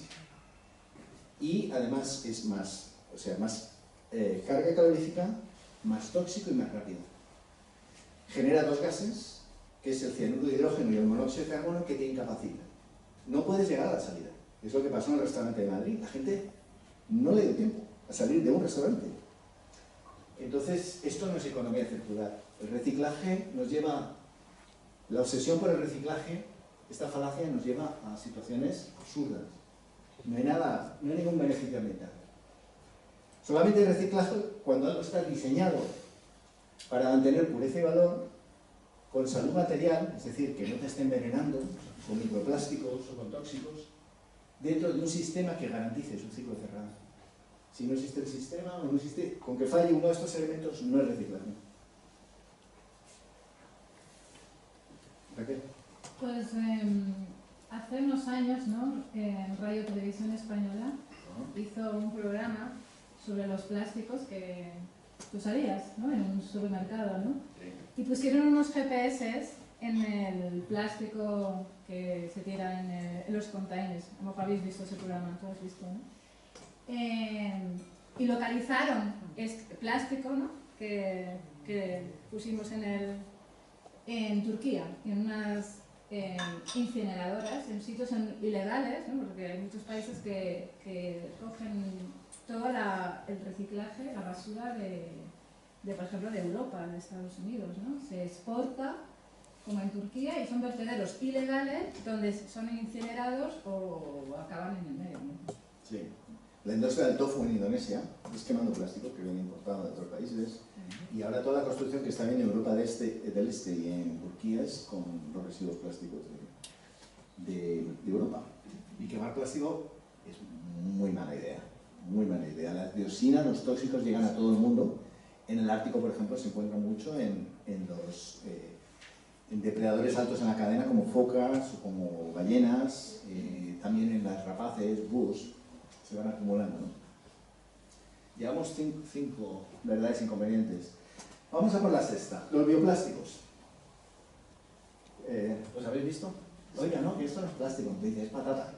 Y además es más, o sea, más carga calorífica, más tóxico y más rápido. Genera 2 gases, que es el cianuro de hidrógeno y el monóxido de carbono, que te incapacitan. No puedes llegar a la salida. Es lo que pasó en el restaurante de Madrid. La gente no le dio tiempo a salir de un restaurante. Entonces, esto no es economía circular. El reciclaje nos lleva, la obsesión por el reciclaje, esta falacia nos lleva a situaciones absurdas. No hay ningún beneficio ambiental. Solamente el reciclaje cuando algo está diseñado para mantener pureza y valor, con salud material, es decir, que no te esté envenenando con microplásticos o con tóxicos, dentro de un sistema que garantice su ciclo cerrado. Si no existe el sistema, o no existe, con que falle uno de estos elementos, no es reciclaje. ¿Raquel? Pues hace unos años, ¿no? Radio Televisión Española hizo un programa sobre los plásticos que tú salías, ¿no? En un supermercado, ¿no? Y pusieron unos GPS en el plástico que se tira en los containers. A lo mejor habéis visto ese programa, tú has visto, ¿no? Y localizaron este plástico, ¿no? que pusimos en Turquía, en unas incineradoras, en sitios ilegales, ¿no? Porque hay muchos países que cogen todo el reciclaje, la basura de, por ejemplo, de Europa, de Estados Unidos, ¿no? Se exporta como en Turquía, y son vertederos ilegales donde son incinerados o acaban en el medio, ¿no? Sí. La industria del tofu en Indonesia es quemando plástico que viene importado de otros países, y ahora toda la construcción que está bien en Europa del Este y en Turquía es con los residuos plásticos de Europa. Y quemar plástico es muy mala idea, muy mala idea. La dioxina, los tóxicos llegan a todo el mundo. En el Ártico, por ejemplo, se encuentra mucho en depredadores altos en la cadena como focas o como ballenas, también en las rapaces, búhos, se van acumulando, ¿no? Llevamos cinco verdades inconvenientes. Vamos a por la sexta, los bioplásticos. ¿Los habéis visto? Oiga, no, que esto no es plástico, me dice, es patata.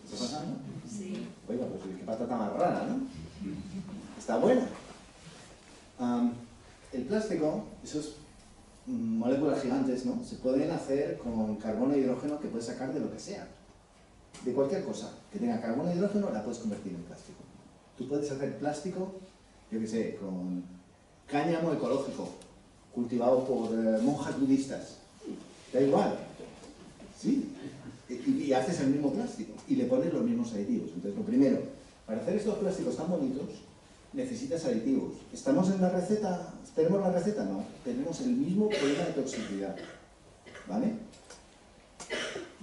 ¿Qué pasa, no? Sí. Oiga, pues qué patata más rara, ¿no? Está buena. El plástico, esos moléculas gigantes, ¿no? Se pueden hacer con carbono e hidrógeno que puedes sacar de lo que sea. De cualquier cosa que tenga carbono e hidrógeno la puedes convertir en plástico. Tú puedes hacer plástico, yo qué sé, con cáñamo ecológico, cultivado por monjas budistas. Da igual. ¿Sí? Y haces el mismo plástico y le pones los mismos aditivos. Entonces, lo primero, para hacer estos plásticos tan bonitos, necesitas aditivos. ¿Estamos en la receta? ¿Tenemos la receta? No. Tenemos el mismo problema de toxicidad. ¿Vale?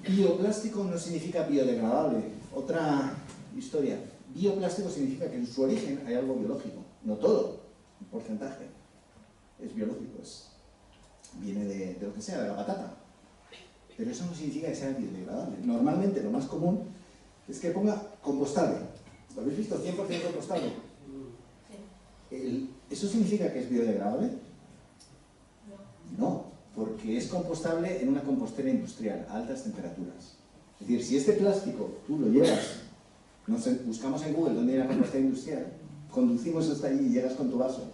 Bioplástico no significa biodegradable. Otra historia. Bioplástico significa que en su origen hay algo biológico. No todo, un porcentaje. Es biológico, viene de lo que sea, de la patata. Pero eso no significa que sea biodegradable. Normalmente lo más común es que ponga compostable. ¿Lo habéis visto? 100% compostable. ¿Eso significa que es biodegradable? No, porque es compostable en una compostera industrial a altas temperaturas. Es decir, si este plástico tú lo llevas, buscamos en Google dónde hay una compostera industrial, conducimos hasta allí y llegas con tu vaso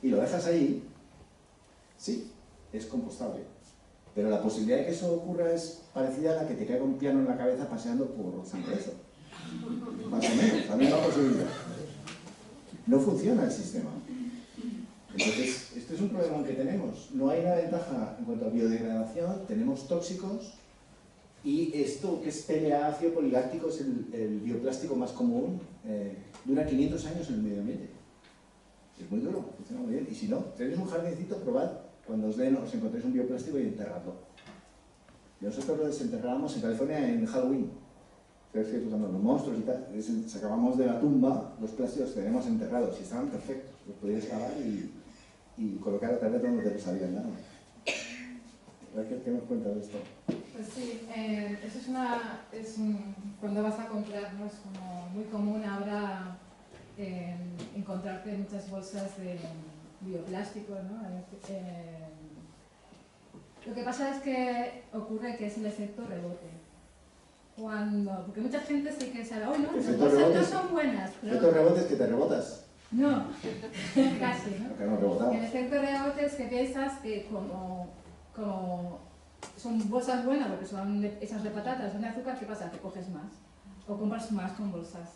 y lo dejas ahí, sí, es compostable. Pero la posibilidad de que eso ocurra es parecida a la que te caiga un piano en la cabeza paseando por San Lorenzo. Más o menos, también la posibilidad. No funciona el sistema. Entonces, este es un problema que tenemos. No hay una ventaja en cuanto a biodegradación, tenemos tóxicos, y esto que es PLA, ácido poliláctico, es el bioplástico más común, dura 500 años en el medio ambiente. Es muy duro, funciona muy bien. Y si no, tenéis un jardincito, probad, cuando os encontréis un bioplástico y enterradlo. Y nosotros lo desenterrábamos en California en Halloween. Usando los monstruos y tal, sacábamos de la tumba los plásticos que teníamos enterrados y estaban perfectos. Los podías excavar y colocar a través de donde te sabían nada. ¿Qué nos cuentas de esto? Pues sí, eso cuando vas a comprar, ¿no? Es como muy común ahora encontrarte muchas bolsas de bioplástico, ¿no? Lo que pasa es que ocurre que es el efecto rebote. Porque mucha gente sí que sabe, oh, no, las bolsas no son buenas. ¿Efecto rebote es que te rebotas? No, casi, ¿no? Porque no rebotamos. El efecto rebote es que piensas que como son bolsas buenas, porque son hechas de patatas, son de azúcar, ¿qué pasa? Te coges más. O compras más con bolsas.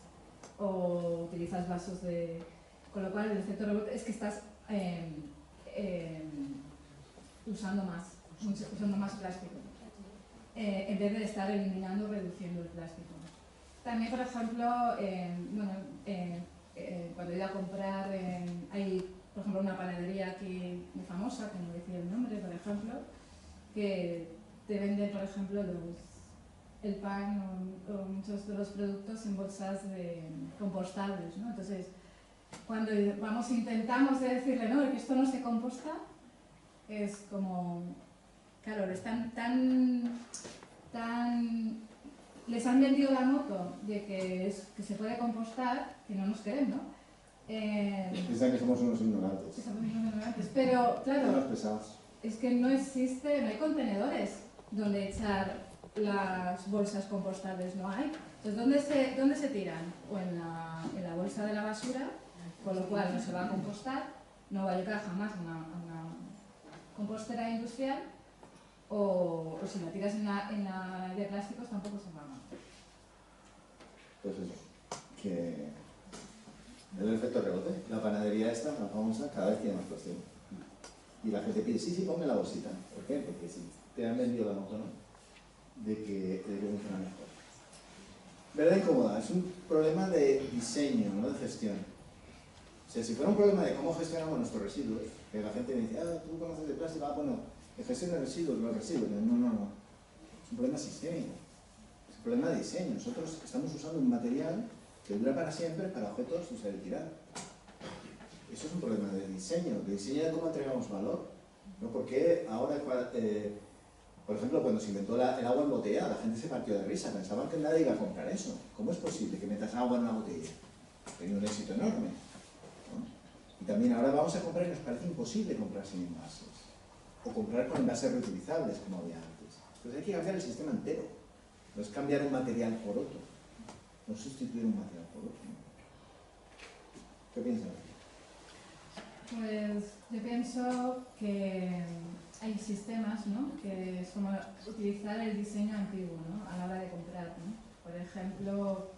O utilizas vasos de... Con lo cual el efecto rebote es que estás usando más plástico. En vez de estar eliminando o reduciendo el plástico. También, por ejemplo, cuando he ido a comprar, hay, por ejemplo, una panadería aquí muy famosa, que no decía el nombre, por ejemplo, que te vende, por ejemplo, el pan o muchos de los productos en bolsas compostables, ¿no? Entonces, cuando intentamos decirle, no, que esto no se composta, es como... Claro, les han vendido la moto de que se puede compostar, que no nos creen, ¿no? Piensan que somos unos ignorantes. Pero, claro, Unos pesados. es que no hay contenedores donde echar las bolsas compostables, no hay. Entonces, ¿dónde se tiran? O en la bolsa de la basura, con lo cual no se va a compostar, no va a llegar jamás a una compostera industrial. O si la tiras en la de plásticos tampoco se va mal. Pues eso, que el efecto rebote, la panadería esta, la famosa, cada vez tiene más plástico. Y la gente pide, sí, sí, ponme la bolsita. ¿Por qué? Porque si te han vendido la moto, ¿no? De que funciona mejor. ¿Verdad incómoda? Es un problema de diseño, no de gestión. O sea, si fuera un problema de cómo gestionamos nuestros residuos, que la gente me dice, tú conoces de plástico, bueno, que gestione residuos, los residuos. No. Es un problema sistémico. Es un problema de diseño. Nosotros estamos usando un material que dura para siempre para objetos usar y tirar. Eso es un problema de diseño de cómo entregamos valor. ¿No? Porque ahora, por ejemplo, cuando se inventó el agua embotellada, la gente se partió de risa, pensaban que nadie iba a comprar eso. ¿Cómo es posible que metas agua en una botella? Tenía un éxito enorme, ¿no? Y también ahora vamos a comprar y nos parece imposible comprar sin envases. O comprar con envases reutilizables, como había antes. Entonces hay que cambiar el sistema entero. No es cambiar un material por otro. No sustituir un material por otro, ¿no? ¿Qué piensas? Pues yo pienso que hay sistemas, ¿no? Que es como utilizar el diseño antiguo, ¿no? A la hora de comprar, ¿no? Por ejemplo,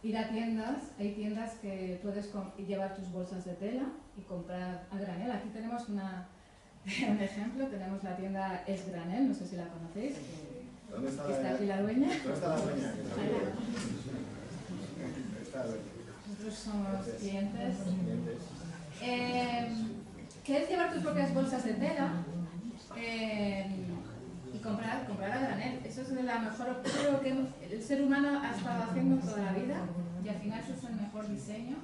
ir a tiendas, hay tiendas que puedes llevar tus bolsas de tela y comprar a granel. Aquí tenemos un ejemplo, tenemos la tienda Es Granel, no sé si la conocéis, ¿Dónde está, está aquí la dueña. ¿Dónde está la dueña? Nosotros somos clientes. ¿Quieres llevar tus propias bolsas de tela y comprar a granel? Eso es la mejor opción que el ser humano ha estado haciendo toda la vida y al final eso es el mejor diseño.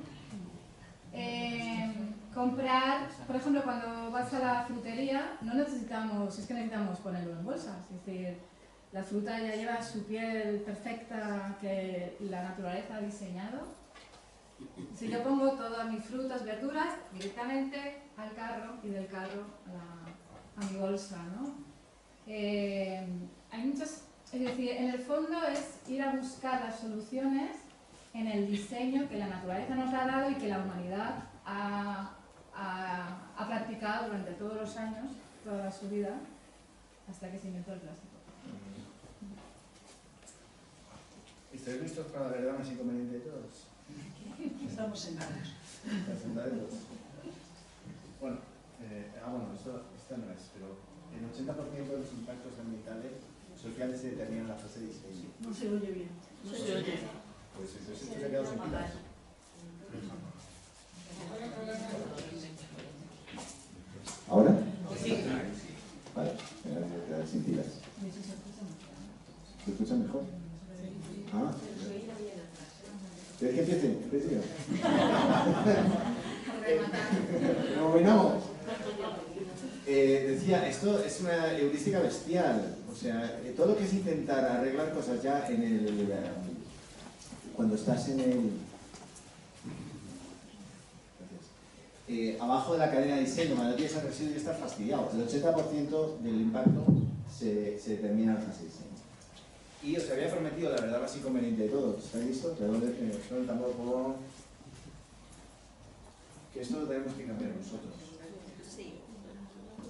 Comprar, por ejemplo, cuando vas a la frutería, no necesitamos, es que necesitamos ponerlo en bolsas, es decir, la fruta ya lleva su piel perfecta que la naturaleza ha diseñado. Si yo pongo todas mis frutas, verduras, directamente al carro y del carro a mi bolsa, ¿no? Hay muchas, es decir, en el fondo es ir a buscar las soluciones en el diseño que la naturaleza nos ha dado y que la humanidad ha practicado durante todos los años, toda su vida, hasta que se inventó el plástico. ¿Estáis listos para la verdad más inconveniente de todos? Estamos sentados. Bueno, esta no es, pero el 80% de los impactos ambientales sociales se determinan en la fase de diseño. No se oye bien. No se oye. Pues entonces esto se ha quedado sin pilas. ¿Ahora? Sí. Vale, me voy a quedar sin pilas. ¿Se escucha mejor? Ah. ¿Quieres que empiece? ¿Empiece yo? ¿Nos movinamos? Decía, esto es una heurística bestial. O sea, todo lo que es intentar arreglar cosas ya en el... cuando estás en el... abajo de la cadena de diseño, cuando tienes el residuo y estás fastidiado. El 80% del impacto se determina en la fase de diseño. Y os había prometido la verdad más inconveniente de todos. ¿Estáis listos? Perdón, que suena el tambor por... que esto lo tenemos que cambiar nosotros.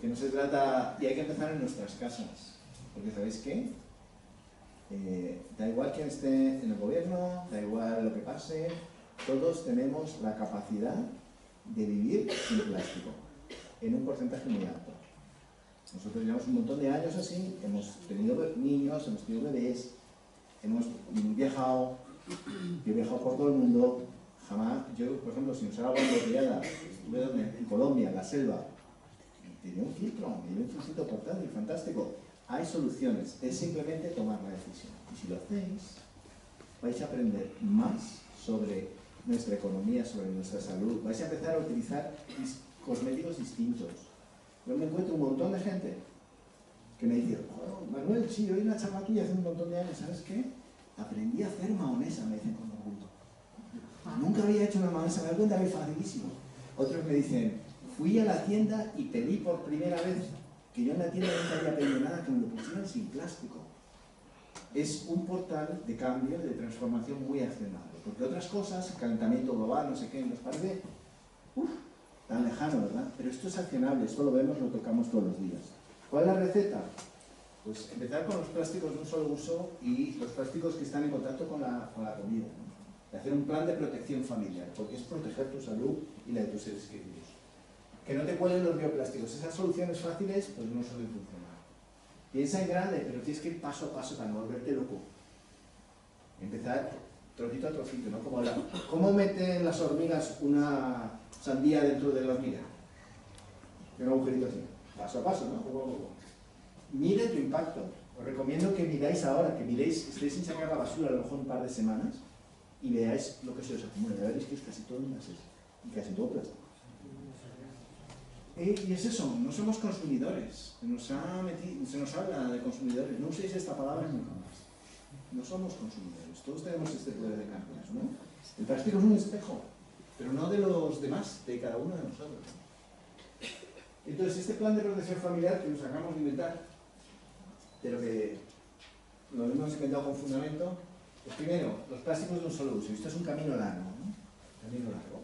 Que no se trata... y hay que empezar en nuestras casas. Porque ¿sabéis qué? Da igual quién esté en el gobierno, da igual lo que pase, todos tenemos la capacidad de vivir sin plástico, en un porcentaje muy alto. Nosotros llevamos un montón de años así, hemos tenido niños, hemos tenido bebés, hemos viajado, yo he viajado por todo el mundo, jamás, yo por ejemplo, sin usar agua embotellada, estuve en Colombia, en la selva, tenía un filtro, me dio un filtro portátil, fantástico. Hay soluciones, es simplemente tomar la decisión. Y si lo hacéis, vais a aprender más sobre nuestra economía, sobre nuestra salud, vais a empezar a utilizar cosméticos distintos. Yo me encuentro un montón de gente que me dice, oh, Manuel, sí, yo oí una charla tuya hace un montón de años, ¿sabes qué? Aprendí a hacer mahonesa, me dicen con orgullo. Nunca había hecho una mahonesa, me doy cuenta que es facilísimo. Otros me dicen, fui a la tienda y pedí por primera vez, que yo en la tienda nunca había pedido nada, que me lo pusieran sin plástico. Es un portal de cambio, de transformación muy accionable. Porque otras cosas, calentamiento global, no sé qué, nos parece tan lejano, ¿verdad? Pero esto es accionable, esto lo vemos, lo tocamos todos los días. ¿Cuál es la receta? Pues empezar con los plásticos de un solo uso y los plásticos que están en contacto con la comida, ¿no? De hacer un plan de protección familiar, porque es proteger tu salud y la de tus seres queridos. Que no te cuelen los bioplásticos. Esas soluciones fáciles pues no suelen funcionar. Piensa en grande, pero tienes que ir paso a paso para no volverte loco. Empezar trocito a trocito, ¿no? ¿Cómo meten las hormigas una sandía dentro de la hormiga? En un agujerito así. Paso a paso, ¿no? Poco a poco. Mide tu impacto. Os recomiendo que miráis ahora, que miréis, estéis sin sacar la basura a lo mejor un par de semanas y veáis lo que se os acumula. Ya veréis que es casi todo envases y casi todo plástico. Y es eso, no somos consumidores. Se nos habla de consumidores. No uséis esta palabra nunca más. No somos consumidores. Todos tenemos este poder de cambio, ¿no? El plástico es un espejo, pero no de los demás, de cada uno de nosotros. Entonces, este plan de protección familiar que nos acabamos de inventar, pero que lo hemos inventado con fundamento, pues primero, los plásticos de un solo uso. Esto es un camino largo, ¿no? Camino largo.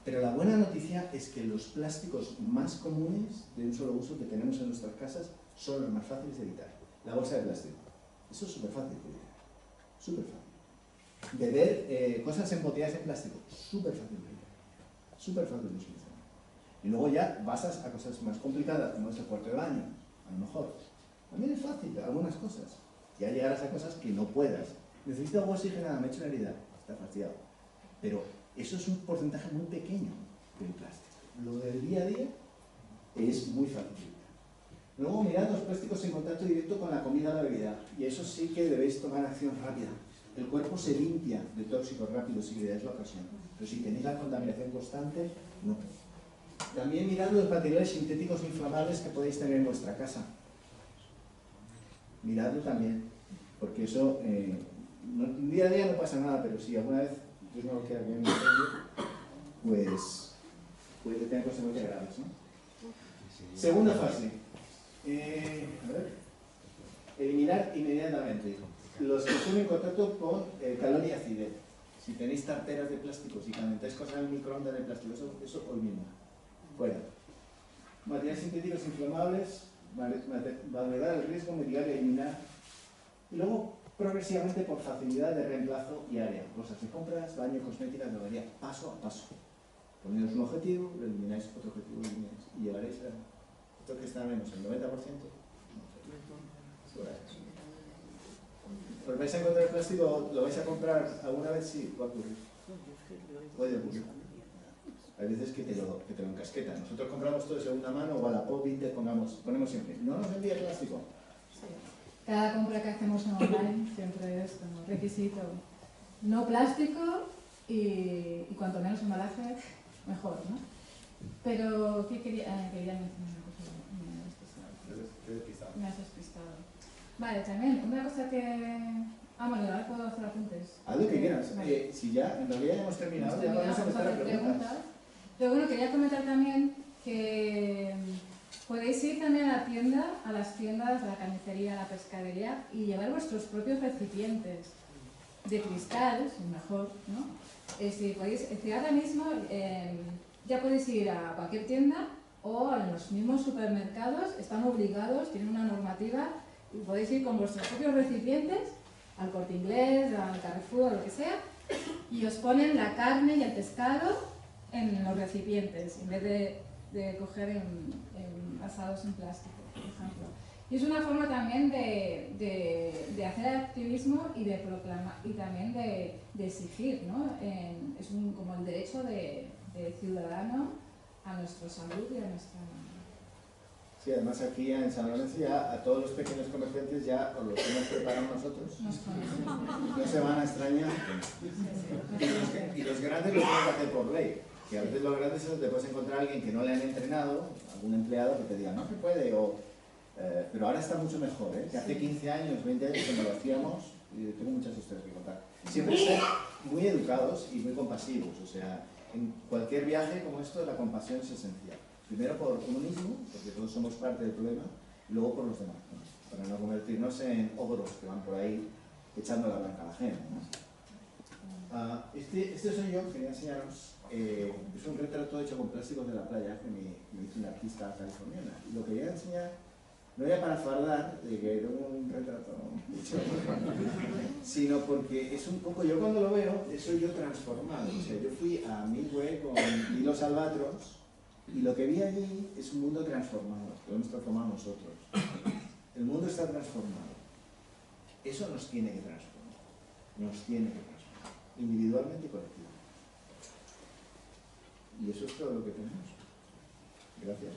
Pero la buena noticia es que los plásticos más comunes de un solo uso que tenemos en nuestras casas son los más fáciles de evitar. La bolsa de plástico. Eso es súper fácil de evitar. Súper fácil. Beber cosas embotelladas en plástico. Súper fácil de evitar. Súper fácil de solucionar. Y luego ya pasas a cosas más complicadas, como es el cuarto de baño. A lo mejor. También es fácil, algunas cosas. Ya llegarás a cosas que no puedas. Necesito agua oxigenada, me he hecho una herida. Está fastidiado. Pero eso es un porcentaje muy pequeño del plástico. Lo del día a día es muy fácil. Luego mirad los plásticos en contacto directo con la comida o la bebida. Y eso sí que debéis tomar acción rápida. El cuerpo se limpia de tóxicos rápidos si es la ocasión. Pero si tenéis la contaminación constante, no. También mirad los materiales sintéticos inflamables que podéis tener en vuestra casa. Miradlo también. Porque eso, día a día no pasa nada, pero si alguna vez Dios no lo quiera bien, pues puede tener consecuencias graves, ¿no? Segunda fase. A ver. Eliminar inmediatamente los que estén en contacto con calor y acidez. Si tenéis tarteras de plástico, si calentáis cosas en el microondas de plástico, eso olvidad. Fuera. Materiales sintéticos inflamables, valorar el riesgo, mitigar y eliminar. Y luego, progresivamente, por facilidad de reemplazo y área. Cosas de compras, baño, cosméticas, droguería, paso a paso. Ponéis un objetivo, lo elimináis, otro objetivo, lo elimináis. Y llegaréis a esto que está menos, el 90%. Pues vais a encontrar el plástico, lo vais a comprar alguna vez, sí, va a ocurrir. Puede ocurrir. Hay veces que te lo encasquetan. Nosotros compramos todo de segunda mano o a la Pop Vinted ponemos siempre. No nos envía el plástico. Sí. Cada compra que hacemos online siempre es como requisito no plástico y cuanto menos embalaje, mejor, ¿no? Pero, ¿qué quería mencionar una cosa? Me has despistado. Vale, también, una cosa que... bueno, ahora puedo hacer apuntes. Haz lo que quieras. Vale. Si ya, en realidad ya hemos terminado, ya vamos a empezar a preguntas. Pero bueno, quería comentar también que podéis ir también a las tiendas, a la carnicería, a la pescadería y llevar vuestros propios recipientes de cristal, mejor, ¿no? Si podéis, ahora mismo ya podéis ir a cualquier tienda o en los mismos supermercados, están obligados, tienen una normativa y podéis ir con vuestros propios recipientes al Corte Inglés, al Carrefour, o lo que sea, y os ponen la carne y el pescado en los recipientes, en vez de coger envasados en plástico, por ejemplo. Y es una forma también de hacer activismo y de proclamar, y también de exigir, ¿no? Es como el derecho de ciudadano a nuestra salud y a nuestra... Sí, además aquí en San Lorenzo ya a todos los pequeños comerciantes ya os los hemos preparado nosotros. No se van a extrañar. Y los grandes lo tienen que hacer por ley. Que a veces los grandes te puedes encontrar a alguien que no le han entrenado, algún empleado que te diga no se puede, pero ahora está mucho mejor, que hace 15 años, 20 años cuando lo hacíamos, y tengo muchas historias que contar. Siempre ser muy educados y muy compasivos, o sea, en cualquier viaje como esto la compasión es esencial. Primero por uno mismo, porque todos somos parte del problema, y luego por los demás, ¿no? Para no convertirnos en ogros que van por ahí echando la blanca a la gente, ¿no? Este soy yo, quería enseñaros, es un retrato hecho con plásticos de la playa que me hizo una artista californiana. Y lo quería enseñar, no era para fardar de que era un retrato hecho, sino porque es un poco, yo cuando lo veo, soy yo transformado. O sea, yo fui a Midway con hilos albatros Y lo que vi allí es un mundo transformado, que lo hemos transformado nosotros. El mundo está transformado. Eso nos tiene que transformar. Nos tiene que transformar. Individualmente y colectivamente. Y eso es todo lo que tenemos. Gracias.